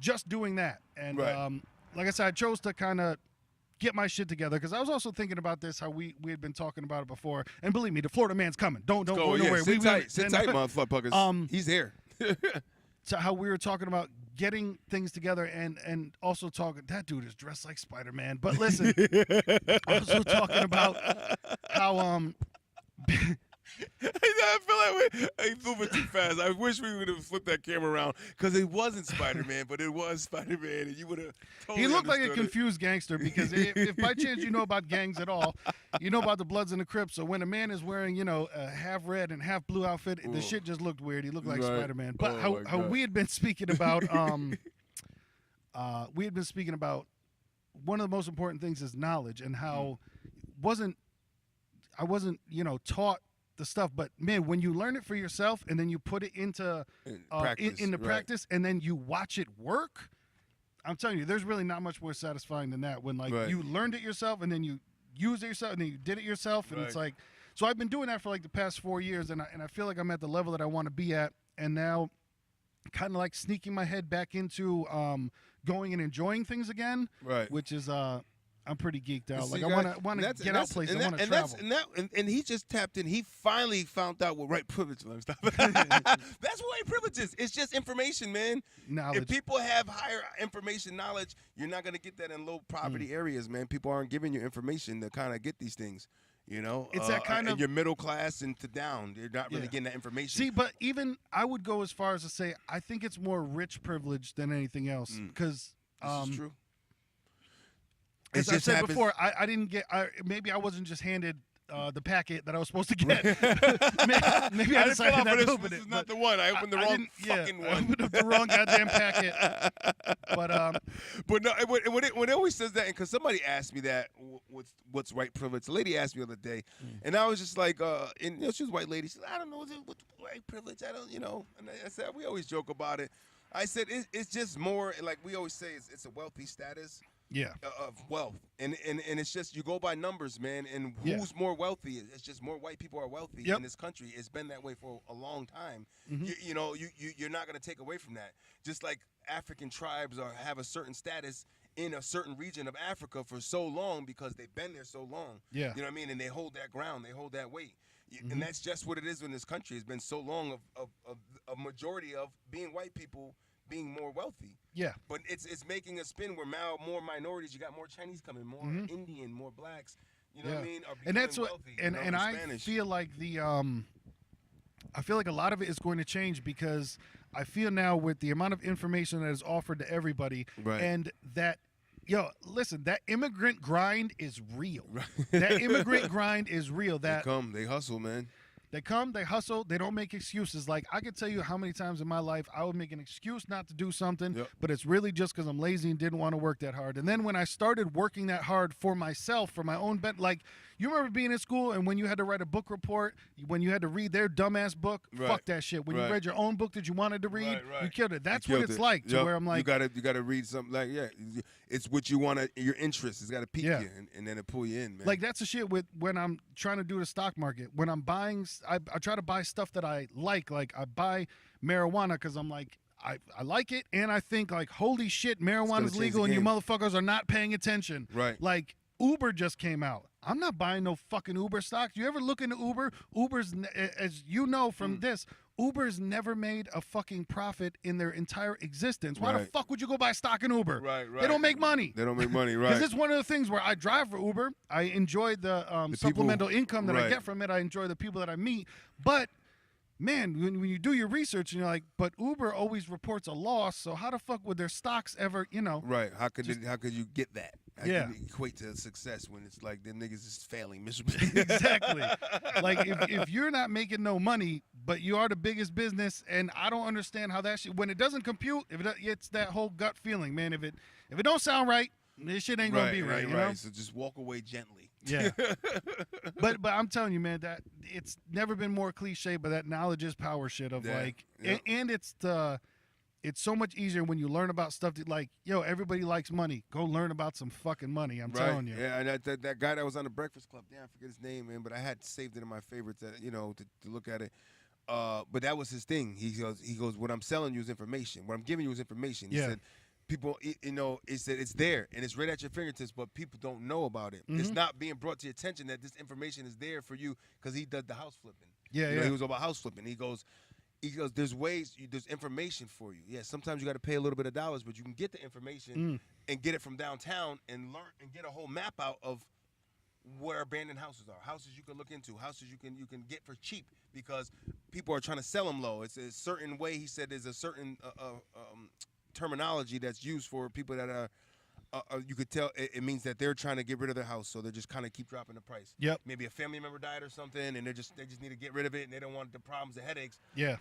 just doing that. And like I said, I chose to kind of get my shit together, because I was also thinking about this, how we had been talking about it before. And believe me, the Florida man's coming. Don't go nowhere. Sit tight, motherfuckers. He's here. So how we were talking about getting things together and also talking. That dude is dressed like Spider-Man. But listen, also talking about how I feel like he's moving too fast. I wish we would have flipped that camera around because it wasn't Spider-Man, but it was Spider-Man, and you would have totally he looked like a understood confused gangster because if by chance you know about gangs at all, you know about the Bloods and the Crips. So when a man is wearing, a half red and half blue outfit, the shit just looked weird. He looked like Spider-Man. But how we had been speaking about one of the most important things is knowledge, and how I wasn't taught the stuff, but man, when you learn it for yourself and then you put it into practice and then you watch it work, I'm telling you, there's really not much more satisfying than that when you learned it yourself and then you used it yourself and then you did it yourself, and it's like, so I've been doing that for like the past 4 years, and I feel like I'm at the level that I want to be at, and now kind of like sneaking my head back into going and enjoying things again, which is I'm pretty geeked out. See, like I want to get out places. I want to travel. And he just tapped in. He finally found out what white privilege is. That's what white privilege is. It's just information, man. Knowledge. If people have higher information knowledge, you're not going to get that in low poverty areas, man. People aren't giving you information to kind of get these things. It's that kind of. You're middle class and to down. You're not really getting that information. See, but even I would go as far as to say I think it's more rich privilege than anything else, because this is true. As I said before, I didn't get. Maybe I wasn't just handed the packet that I was supposed to get. maybe I decided not to open it. This is not the one. I opened the wrong fucking one. I opened up the wrong goddamn packet. But no, when it always says that, because somebody asked me that, what's white privilege? The lady asked me the other day, and I was just like, and she was a white lady. She said, I don't know what's white privilege. I don't, And I said, we always joke about it. I said it's just more like we always say, it's a wealthy status. Of wealth, and it's just you go by numbers, man. And who's more wealthy? It's just more white people are wealthy in this country. It's been that way for a long time. You're not going to take away from that. Just like African tribes have a certain status in a certain region of Africa for so long because they've been there so long. You know what I mean? And they hold that ground, they hold that weight. And that's just what it is in this country. It's been so long of a majority of being white people being more wealthy. But it's making a spin where now more minorities, you got more Chinese coming, more Indian, more blacks, what I mean, are and that's what wealthy, and I feel like I feel like a lot of it is going to change, because I feel now with the amount of information that is offered to everybody, and that listen, that immigrant grind is real. That immigrant grind is real. That they hustle, man. They come, they hustle, they don't make excuses. Like, I could tell you how many times in my life I would make an excuse not to do something, but it's really just because I'm lazy and didn't want to work that hard. And then when I started working that hard for myself, for my own like, you remember being in school and when you had to write a book report, when you had to read their dumbass book, fuck that shit. When you read your own book that you wanted to read, you killed it. That's what it's like, to where I'm like, you gotta read something like, it's what you want to, your interest. It's got to pique you, and then it pull you in, man. Like, that's the shit with when I'm trying to do the stock market. When I'm buying, I try to buy stuff that I like. Like, I buy marijuana because I'm like, I like it, and I think, like, holy shit, marijuana's legal and you motherfuckers are not paying attention. Like, Uber just came out. I'm not buying no fucking Uber stock. You ever look into Uber? Uber's, as you know from this, Uber's never made a fucking profit in their entire existence. Why the fuck would you go buy stock in Uber? They don't make money. Because it's one of the things where I drive for Uber. I enjoy the supplemental income that I get from it. I enjoy the people that I meet. But, man, when you do your research and you're like, but Uber always reports a loss, so how the fuck would their stocks ever, How could you get that? How can it equate to success when it's like them niggas is failing miserably? Exactly. Like, if you're not making no money, but you are the biggest business, and I don't understand how that shit, when it doesn't compute, it's that whole gut feeling, man. If it don't sound right, this shit ain't gonna be right. You know? So just walk away gently. But I'm telling you, man, that it's never been more cliche, but that knowledge is power shit of and it's so much easier when you learn about stuff that, like, everybody likes money. Go learn about some fucking money. I'm telling you. Yeah, and that guy that was on the Breakfast Club, I forget his name, man, but I had saved it in my favorites, to look at it. But that was his thing. He goes, what I'm selling you is information. What I'm giving you is information. He said, people, he said it's there and it's right at your fingertips, but people don't know about it. It's not being brought to your attention that this information is there for you, because he did the house flipping. He was about house flipping. He goes, he goes, there's ways, there's information for you. Yeah, sometimes you got to pay a little bit of dollars, but you can get the information and get it from downtown and learn and get a whole map out of where abandoned houses are, houses you can look into, houses you can get for cheap because people are trying to sell them low. It's a certain way. He said there's a certain terminology that's used for people that are. You could tell it means that they're trying to get rid of their house, so they just kind of keep dropping the price. Yep. Maybe a family member died or something, and they just need to get rid of it, and they don't want the problems, the headaches. Yeah.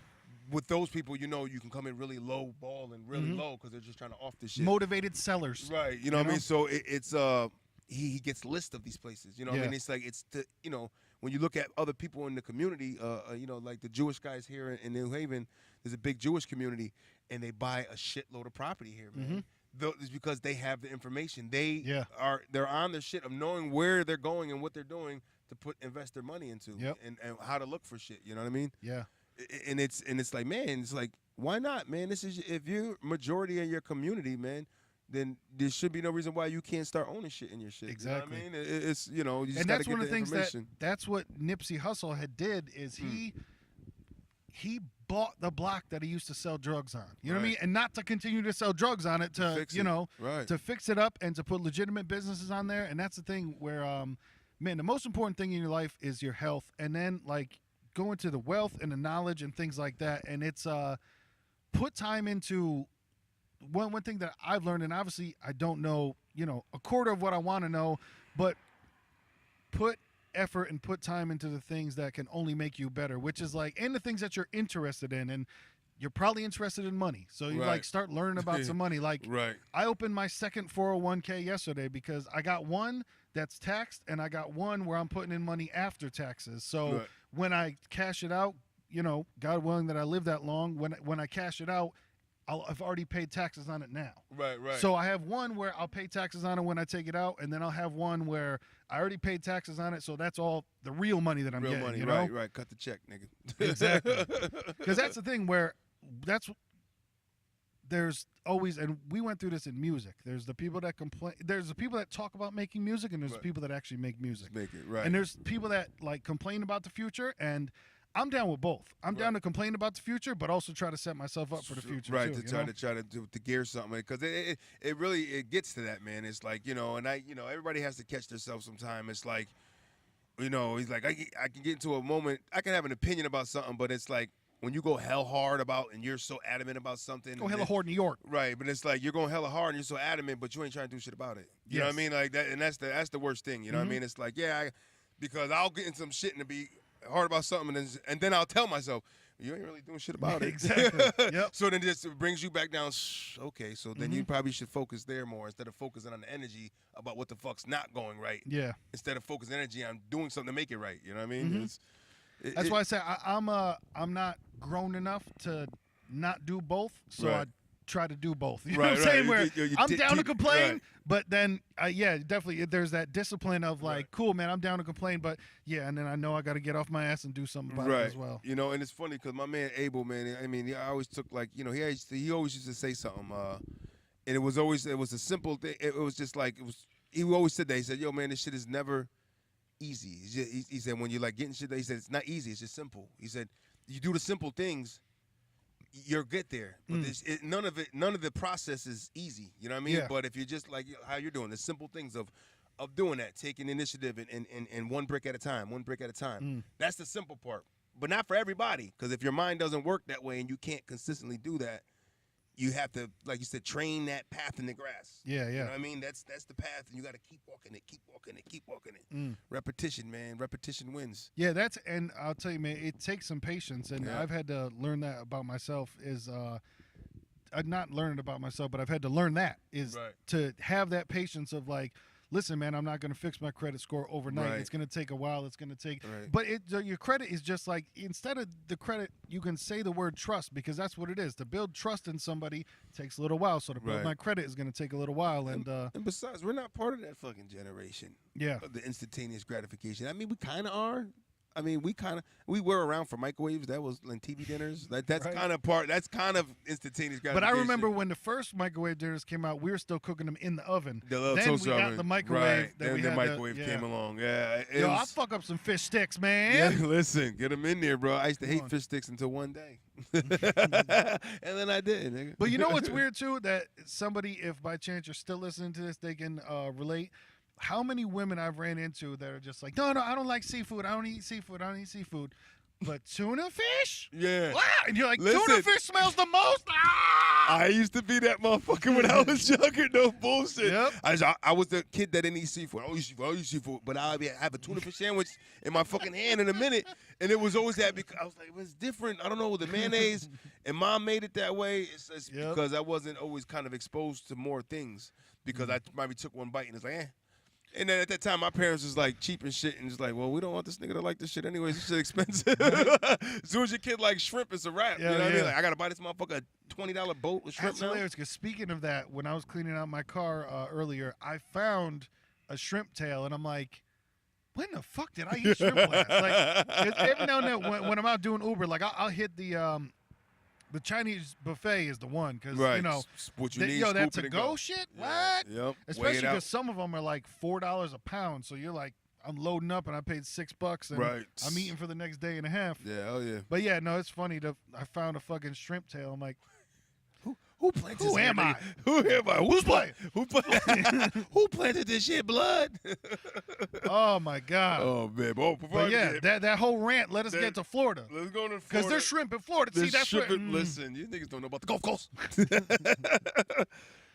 With those people, you can come in really low ball and really low because they're just trying to off the shit. Motivated sellers. Right. You know what I mean? So it's he gets list of these places. You know what I mean? It's like when you look at other people in the community, like the Jewish guys here in New Haven, there's a big Jewish community, and they buy a shitload of property here, man. It's because they have the information. They're on their shit of knowing where they're going and what they're doing to invest their money into and how to look for shit. You know what I mean? Yeah. And it's like, man, it's like, why not, man? This is if you're majority in your community, man, then there should be no reason why you can't start owning shit in your shit. Exactly. You know what I mean? It's you just and gotta that's one get of the things information. that's what Nipsey Hussle had did is he bought the block that he used to sell drugs on. You know what I mean? And not to continue to sell drugs on it, to fix to fix it up and to put legitimate businesses on there. And that's the thing where man, the most important thing in your life is your health, and then like going to the wealth and the knowledge and things like that. And it's put time into one thing that I've learned, and obviously I don't know, a quarter of what I want to know, but put effort and put time into the things that can only make you better, which is like, and the things that you're interested in. And you're probably interested in money, so you like start learning about some money. Like I opened my second 401k yesterday because I got one that's taxed and I got one where I'm putting in money after taxes. So when I cash it out, God willing that I live that long, when I cash it out, I've already paid taxes on it now. Right. So I have one where I'll pay taxes on it when I take it out, and then I'll have one where I already paid taxes on it, so that's all the real money that I'm getting. Real money, right. Cut the check, nigga. Exactly. Because that's the thing where there's always, and we went through this in music. There's the people that complain. There's the people that talk about making music, and there's the people that actually make music. Just make it, right. And there's people that like complain about the future, and I'm down with both. I'm down to complain about the future, but also try to set myself up for the future. Right, too, to try to gear something, because it really gets to that, man. It's like, and everybody has to catch themselves sometime. It's like, he's like, I can get into a moment, I can have an opinion about something, but it's like when you go hell hard about and you're so adamant about something. Go hella hard in New York. Right, but it's like you're going hella hard and you're so adamant, but you ain't trying to do shit about it. You know what I mean? Like that, and that's the worst thing. You know what I mean? It's like, because I'll get in some shit and it'll be hard about something, and then I'll tell myself, you ain't really doing shit about it. Exactly. Yep. So then it brings you back down. Okay, so then you probably should focus there more instead of focusing on the energy about what the fuck's not going right. Yeah. Instead of focusing energy on doing something to make it right. You know what I mean? That's why I say I'm not grown enough to not do both. So I try to do both. You know what I'm saying? Where I'm down to complain, but then definitely there's that discipline of like, cool, man, I'm down to complain, but and then I know I got to get off my ass and do something about it as well. And it's funny because my man Abel, man, I mean, I always took like, he always used to say something, and it was a simple thing. It was just like he always said that. He said, yo, man, this shit is never easy. He said, when you're like getting shit, he said it's not easy. It's just simple. He said, you do the simple things, you'll get there. But none of the process is easy. You know what I mean? But if you're just like how you're doing, the simple things of doing that, taking initiative and one brick at a time. That's the simple part. But not for everybody, because if your mind doesn't work that way and you can't consistently do that, you have to, like you said, train that path in the grass. Yeah. You know what I mean? That's the path, and you got to keep walking it. Repetition, man. Repetition wins. Yeah, and I'll tell you, man, it takes some patience, and I've had to learn that about myself. I've not learned about myself, but I've had to learn that to have that patience of like, listen, man, I'm not going to fix my credit score overnight. It's going to take a while. It's going to take, but your credit is just like, instead of the credit, you can say the word trust, because that's what it is. To build trust in somebody takes a little while. So to build my credit is going to take a little while. And besides, we're not part of that fucking generation. Yeah. Of the instantaneous gratification. I mean, we kind of are. I mean, we were around for microwaves. That was in TV dinners. That's Right. That's kind of instantaneous gratification. But I remember when the first microwave dinners came out, we were still cooking them in the oven. The little then toaster we got oven. the microwave. Right. Then the microwave came along. Yeah. Yo, I fuck up some fish sticks, man. Yeah, listen, get them in there, bro. I used to hate fish sticks until one day. And then I did, nigga. But you know what's weird, too? That somebody, if by chance you're still listening to this, they can relate. How many women I've ran into that are just like, no, I don't like seafood. I don't eat seafood. But tuna fish? Yeah. Wow. And you're like, Listen. tuna fish smells the most? Ah! I used to be that motherfucker when I was younger. No bullshit. Yep. I was the kid that didn't eat seafood. I don't eat seafood. But I'll have a tuna fish sandwich in my fucking hand in a minute. And it was always that because I was like, it was different. I don't know, the mayonnaise. And Mom made it that way. It's because I wasn't always kind of exposed to more things. Because I maybe took one bite and it's like, eh. And then at that time, my parents was like cheap and shit, and just like, well, we don't want this nigga to like this shit anyways. This shit expensive. As soon as your kid likes shrimp, it's a wrap. Yeah, you know what I mean? Like, I gotta buy this motherfucker a $20 boat with shrimp. That's hilarious because speaking of that, when I was cleaning out my car earlier, I found a shrimp tail, and I'm like, when the fuck did I eat shrimp last? Like, 'cause every now and then when I'm out doing Uber, like I'll hit the Chinese buffet is the one because Right. you know What you need, that scoop it to and go shit. Yeah. What? Yep. Especially Weigh it out. because some of them are like $4 a pound, so you're like, I'm loading up and I paid $6 and Right. I'm eating for the next day and a half. Yeah, oh yeah. But yeah, no, it's funny. I found a fucking shrimp tail. I'm like, Who planted Who this am shit, I? nigga? Who am I? Who's playing? Who planted this shit, blood? oh my god. Oh man. Oh, But yeah, that whole rant. Let us get to Florida let's go to Florida. because there's shrimp in Florida. See, that's shrimp. where. Listen, you niggas don't know about the Gulf Coast.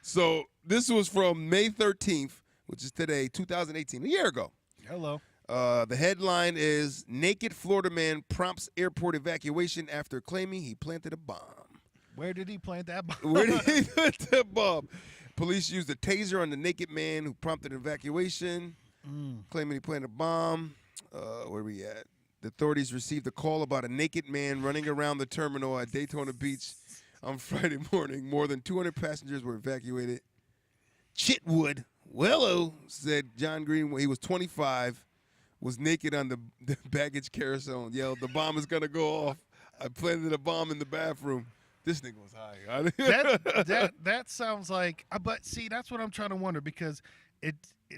So this was from May 13th, which is today, 2018, a year ago. Hello. The headline is Naked Florida Man Prompts Airport Evacuation After Claiming He Planted a Bomb. Where did he plant that bomb? Where did he plant that bomb? Police used a taser on the naked man who prompted an evacuation, claiming he planted a bomb. Where are we at? The authorities received a call about a naked man running around the terminal at Daytona Beach on Friday morning. More than 200 passengers were evacuated. Chitwood Wello said John Green, when he was 25, was naked on the baggage carousel and yelled, "The bomb is going to go off. I planted a bomb in the bathroom." This nigga was high. that sounds like, but see, that's what I'm trying to wonder because it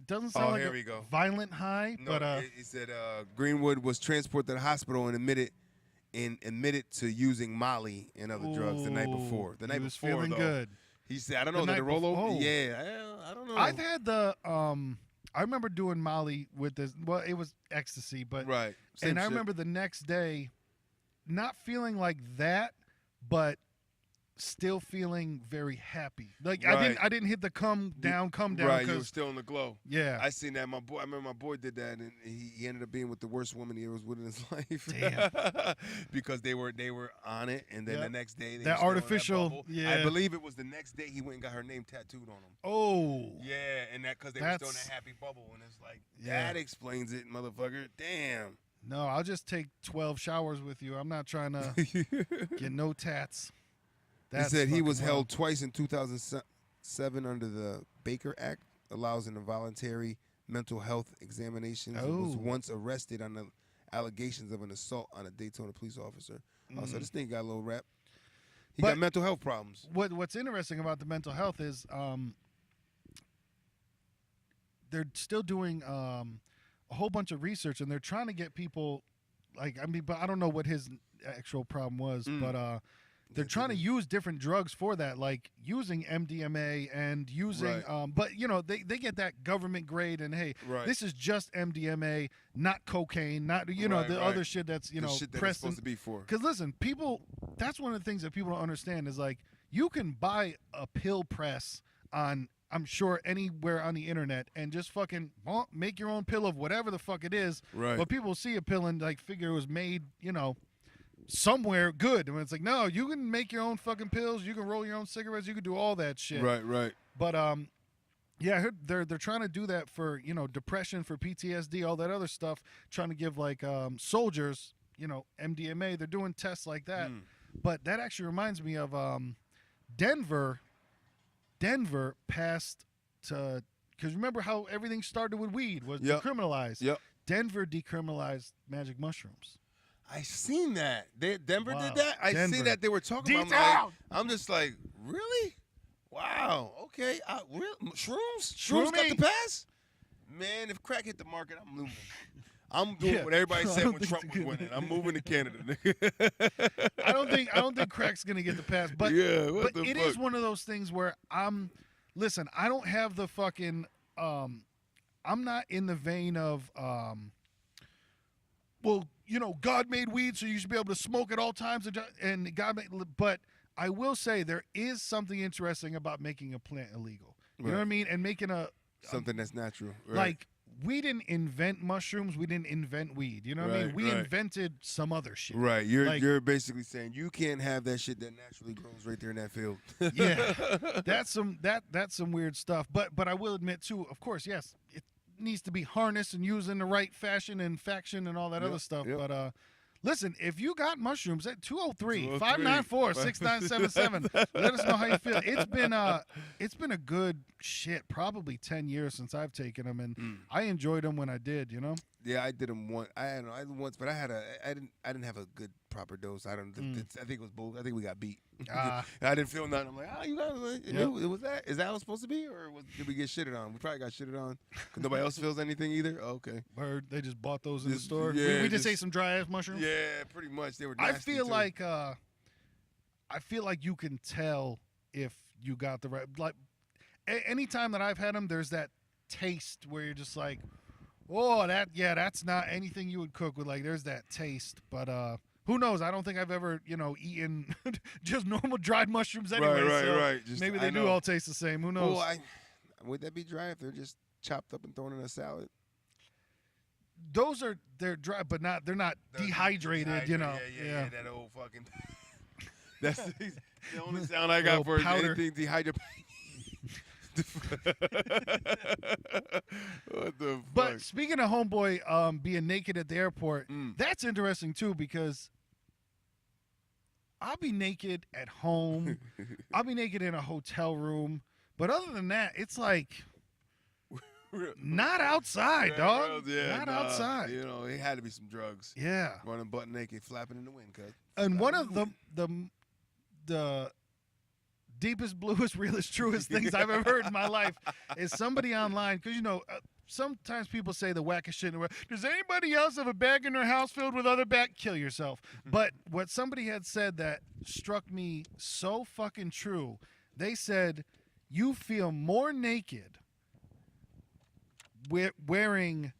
doesn't sound like here a we go. violent high. No, but he said Greenwood was transported to the hospital and admitted to using Molly and other drugs the night before. The night he was before, feeling though, good. he said, "I don't know, The did it night roll over?" before. Yeah, I don't know. I've had the I remember doing Molly with this. Well, it was ecstasy, but right. and I remember the next day, not feeling like that, but still feeling very happy. Like Right. I didn't hit the come down. Right, you were still in the glow. Yeah. I seen that. I remember my boy did that, and he ended up being with the worst woman he ever was with in his life. Damn. Because they were on it, and then Yep. the next day they That were still in artificial- bubble. yeah. I believe it was the next day he went and got her name tattooed on him. Oh. Yeah, and that because they were still in that happy bubble, and it's like Yeah. that explains it, motherfucker. Damn. No, I'll just take 12 showers with you. I'm not trying to get no tats. He said he was fucking held twice in 2007 under the Baker Act, allows an involuntary mental health examination. He was Oh. once arrested on the allegations of an assault on a Daytona police officer. So this thing got a little rap. He got mental health problems. What's interesting about the mental health is they're still doing a whole bunch of research, and they're trying to get people but I don't know what his actual problem was, but they're trying to use different drugs for that, like using MDMA and using, but you know, they get that government grade, and hey, this is just MDMA, not cocaine, not other shit that's the shit that it's pressed supposed to be for. Because listen, people, that's one of the things that people don't understand is like you can buy a pill press on, I'm sure, anywhere on the internet and just fucking make your own pill of whatever the fuck it is. Right. But people see a pill and like figure it was made, somewhere good. And it's like, no, you can make your own fucking pills. You can roll your own cigarettes. You can do all that shit. Right. But yeah, I heard they're trying to do that for depression, for PTSD, all that other stuff. Trying to give like soldiers, MDMA. They're doing tests like that. But that actually reminds me of Denver passed to, because remember how everything started with weed was decriminalized. Yep. Denver decriminalized magic mushrooms. I seen that. Denver Wow. did that? I seen that they were talking about. I'm just like, really? Wow. Okay. Shrooms? Shrooms got the pass? Man, if crack hit the market, I'm moving. I'm doing what everybody said when Trump was winning. I'm moving to Canada. I don't think crack's gonna get the pass, but it is one of those things where listen, I don't have the fucking I'm not in the vein of well, God made weed, so you should be able to smoke at all times, and God made, but I will say there is something interesting about making a plant illegal. You know what I mean? And making something that's natural. Right. Like, we didn't invent mushrooms. We didn't invent weed. You know what I mean? We invented some other shit. Right. You're basically saying you can't have that shit that naturally grows right there in that field. Yeah. That's some weird stuff. But I will admit too, of course, yes, it needs to be harnessed and used in the right fashion and faction and all that other stuff. But listen, if you got mushrooms at 203-594-6977, let us know how you feel. It's been a good probably 10 years since I've taken them, and I enjoyed them when I did, Yeah, I did them once. I once, but I didn't have a good proper dose. I think it was bull. I think we got beat. I didn't feel nothing. I'm like, you guys, it was that. Is that how it was supposed to be, or did we get shitted on? We probably got shitted on because nobody else feels anything either. Oh, okay. Or they just bought those in the store. Yeah, we just ate some dry ass mushrooms. Yeah, pretty much. They were nasty I feel like you can tell if you got the right. Like anytime that I've had them, there's that taste where you're just like, oh, that's not anything you would cook with. Like, there's that taste, but who knows? I don't think I've ever, eaten just normal dried mushrooms anyway. Right. Just, maybe they do all taste the same. Who knows? Well, would that be dry if they're just chopped up and thrown in a salad? They're dry, but they're not dehydrated. Yeah, that old fucking. That's the only sound I got for powder. Anything dehydrated. What the fuck? But speaking of homeboy being naked at the airport, that's interesting too, because I'll be naked at home. I'll be naked in a hotel room. But other than that, it's like not outside, dog. Not outside. It had to be some drugs. Yeah. Running butt naked, flapping in the wind, cuz. And one of the deepest, bluest, realest, truest things I've ever heard in my life is somebody online, because sometimes people say the wackest shit in the world. Does anybody else have a bag in their house filled with other bag? Kill yourself. But what somebody had said that struck me so fucking true, they said you feel more naked wearing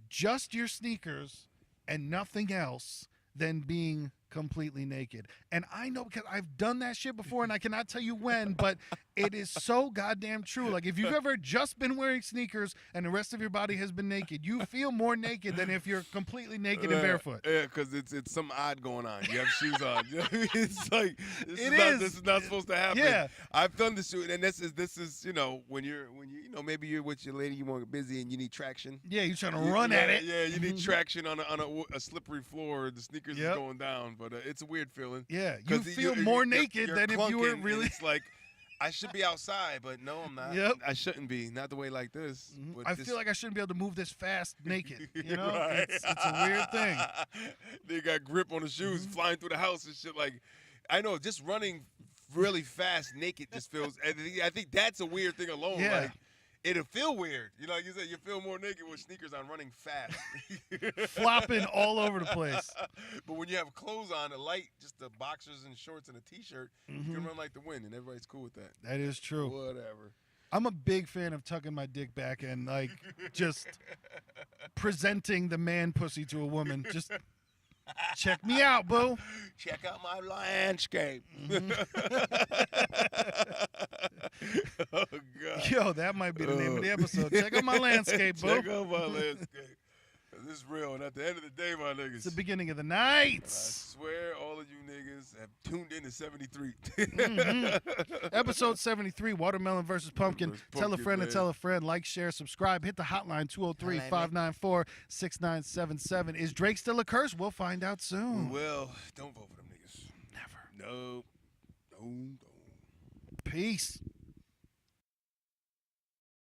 just your sneakers and nothing else than being completely naked. And I know because I've done that shit before, and I cannot tell you when, but it is so goddamn true. Like, if you've ever just been wearing sneakers and the rest of your body has been naked, you feel more naked than if you're completely naked and barefoot. Yeah, because it's some odd going on. You have shoes on. It's like this is not supposed to happen. Yeah, I've done this, and this is when you maybe you're with your lady, you want to get busy and you need traction. Yeah, you're trying to run at it. Yeah, you need traction on a slippery floor. The sneakers is going down. But it's a weird feeling. Yeah, you feel more naked than if you were really. It's like, I should be outside, but no, I'm not. Yep. I shouldn't be. Not the way like this. I feel like I shouldn't be able to move this fast naked. Right. It's a weird thing. They got grip on the shoes, flying through the house and shit. Like, I know, just running really fast naked just feels. I think that's a weird thing alone. Yeah. Like, it'll feel weird. Like you said, you feel more naked with sneakers on running fast. Flopping all over the place. But when you have clothes on, just the boxers and shorts and a T-shirt, you can run like the wind, and everybody's cool with that. That is true. Whatever. I'm a big fan of tucking my dick back and, like, just presenting the man pussy to a woman. Just check me out, boo. Check out my landscape. Oh, God. Yo, that might be the name of the episode. Check out my landscape, boo. Check out my landscape. This is real, and at the end of the day, my niggas. It's the beginning of the night. I swear all of you niggas have tuned in to 73. Episode 73, Watermelon versus Pumpkin. Tell a friend and tell a friend. Like, share, subscribe. Hit the hotline, 203-594-6977. Is Drake still a curse? We'll find out soon. Well, don't vote for them niggas. Never. No. Peace.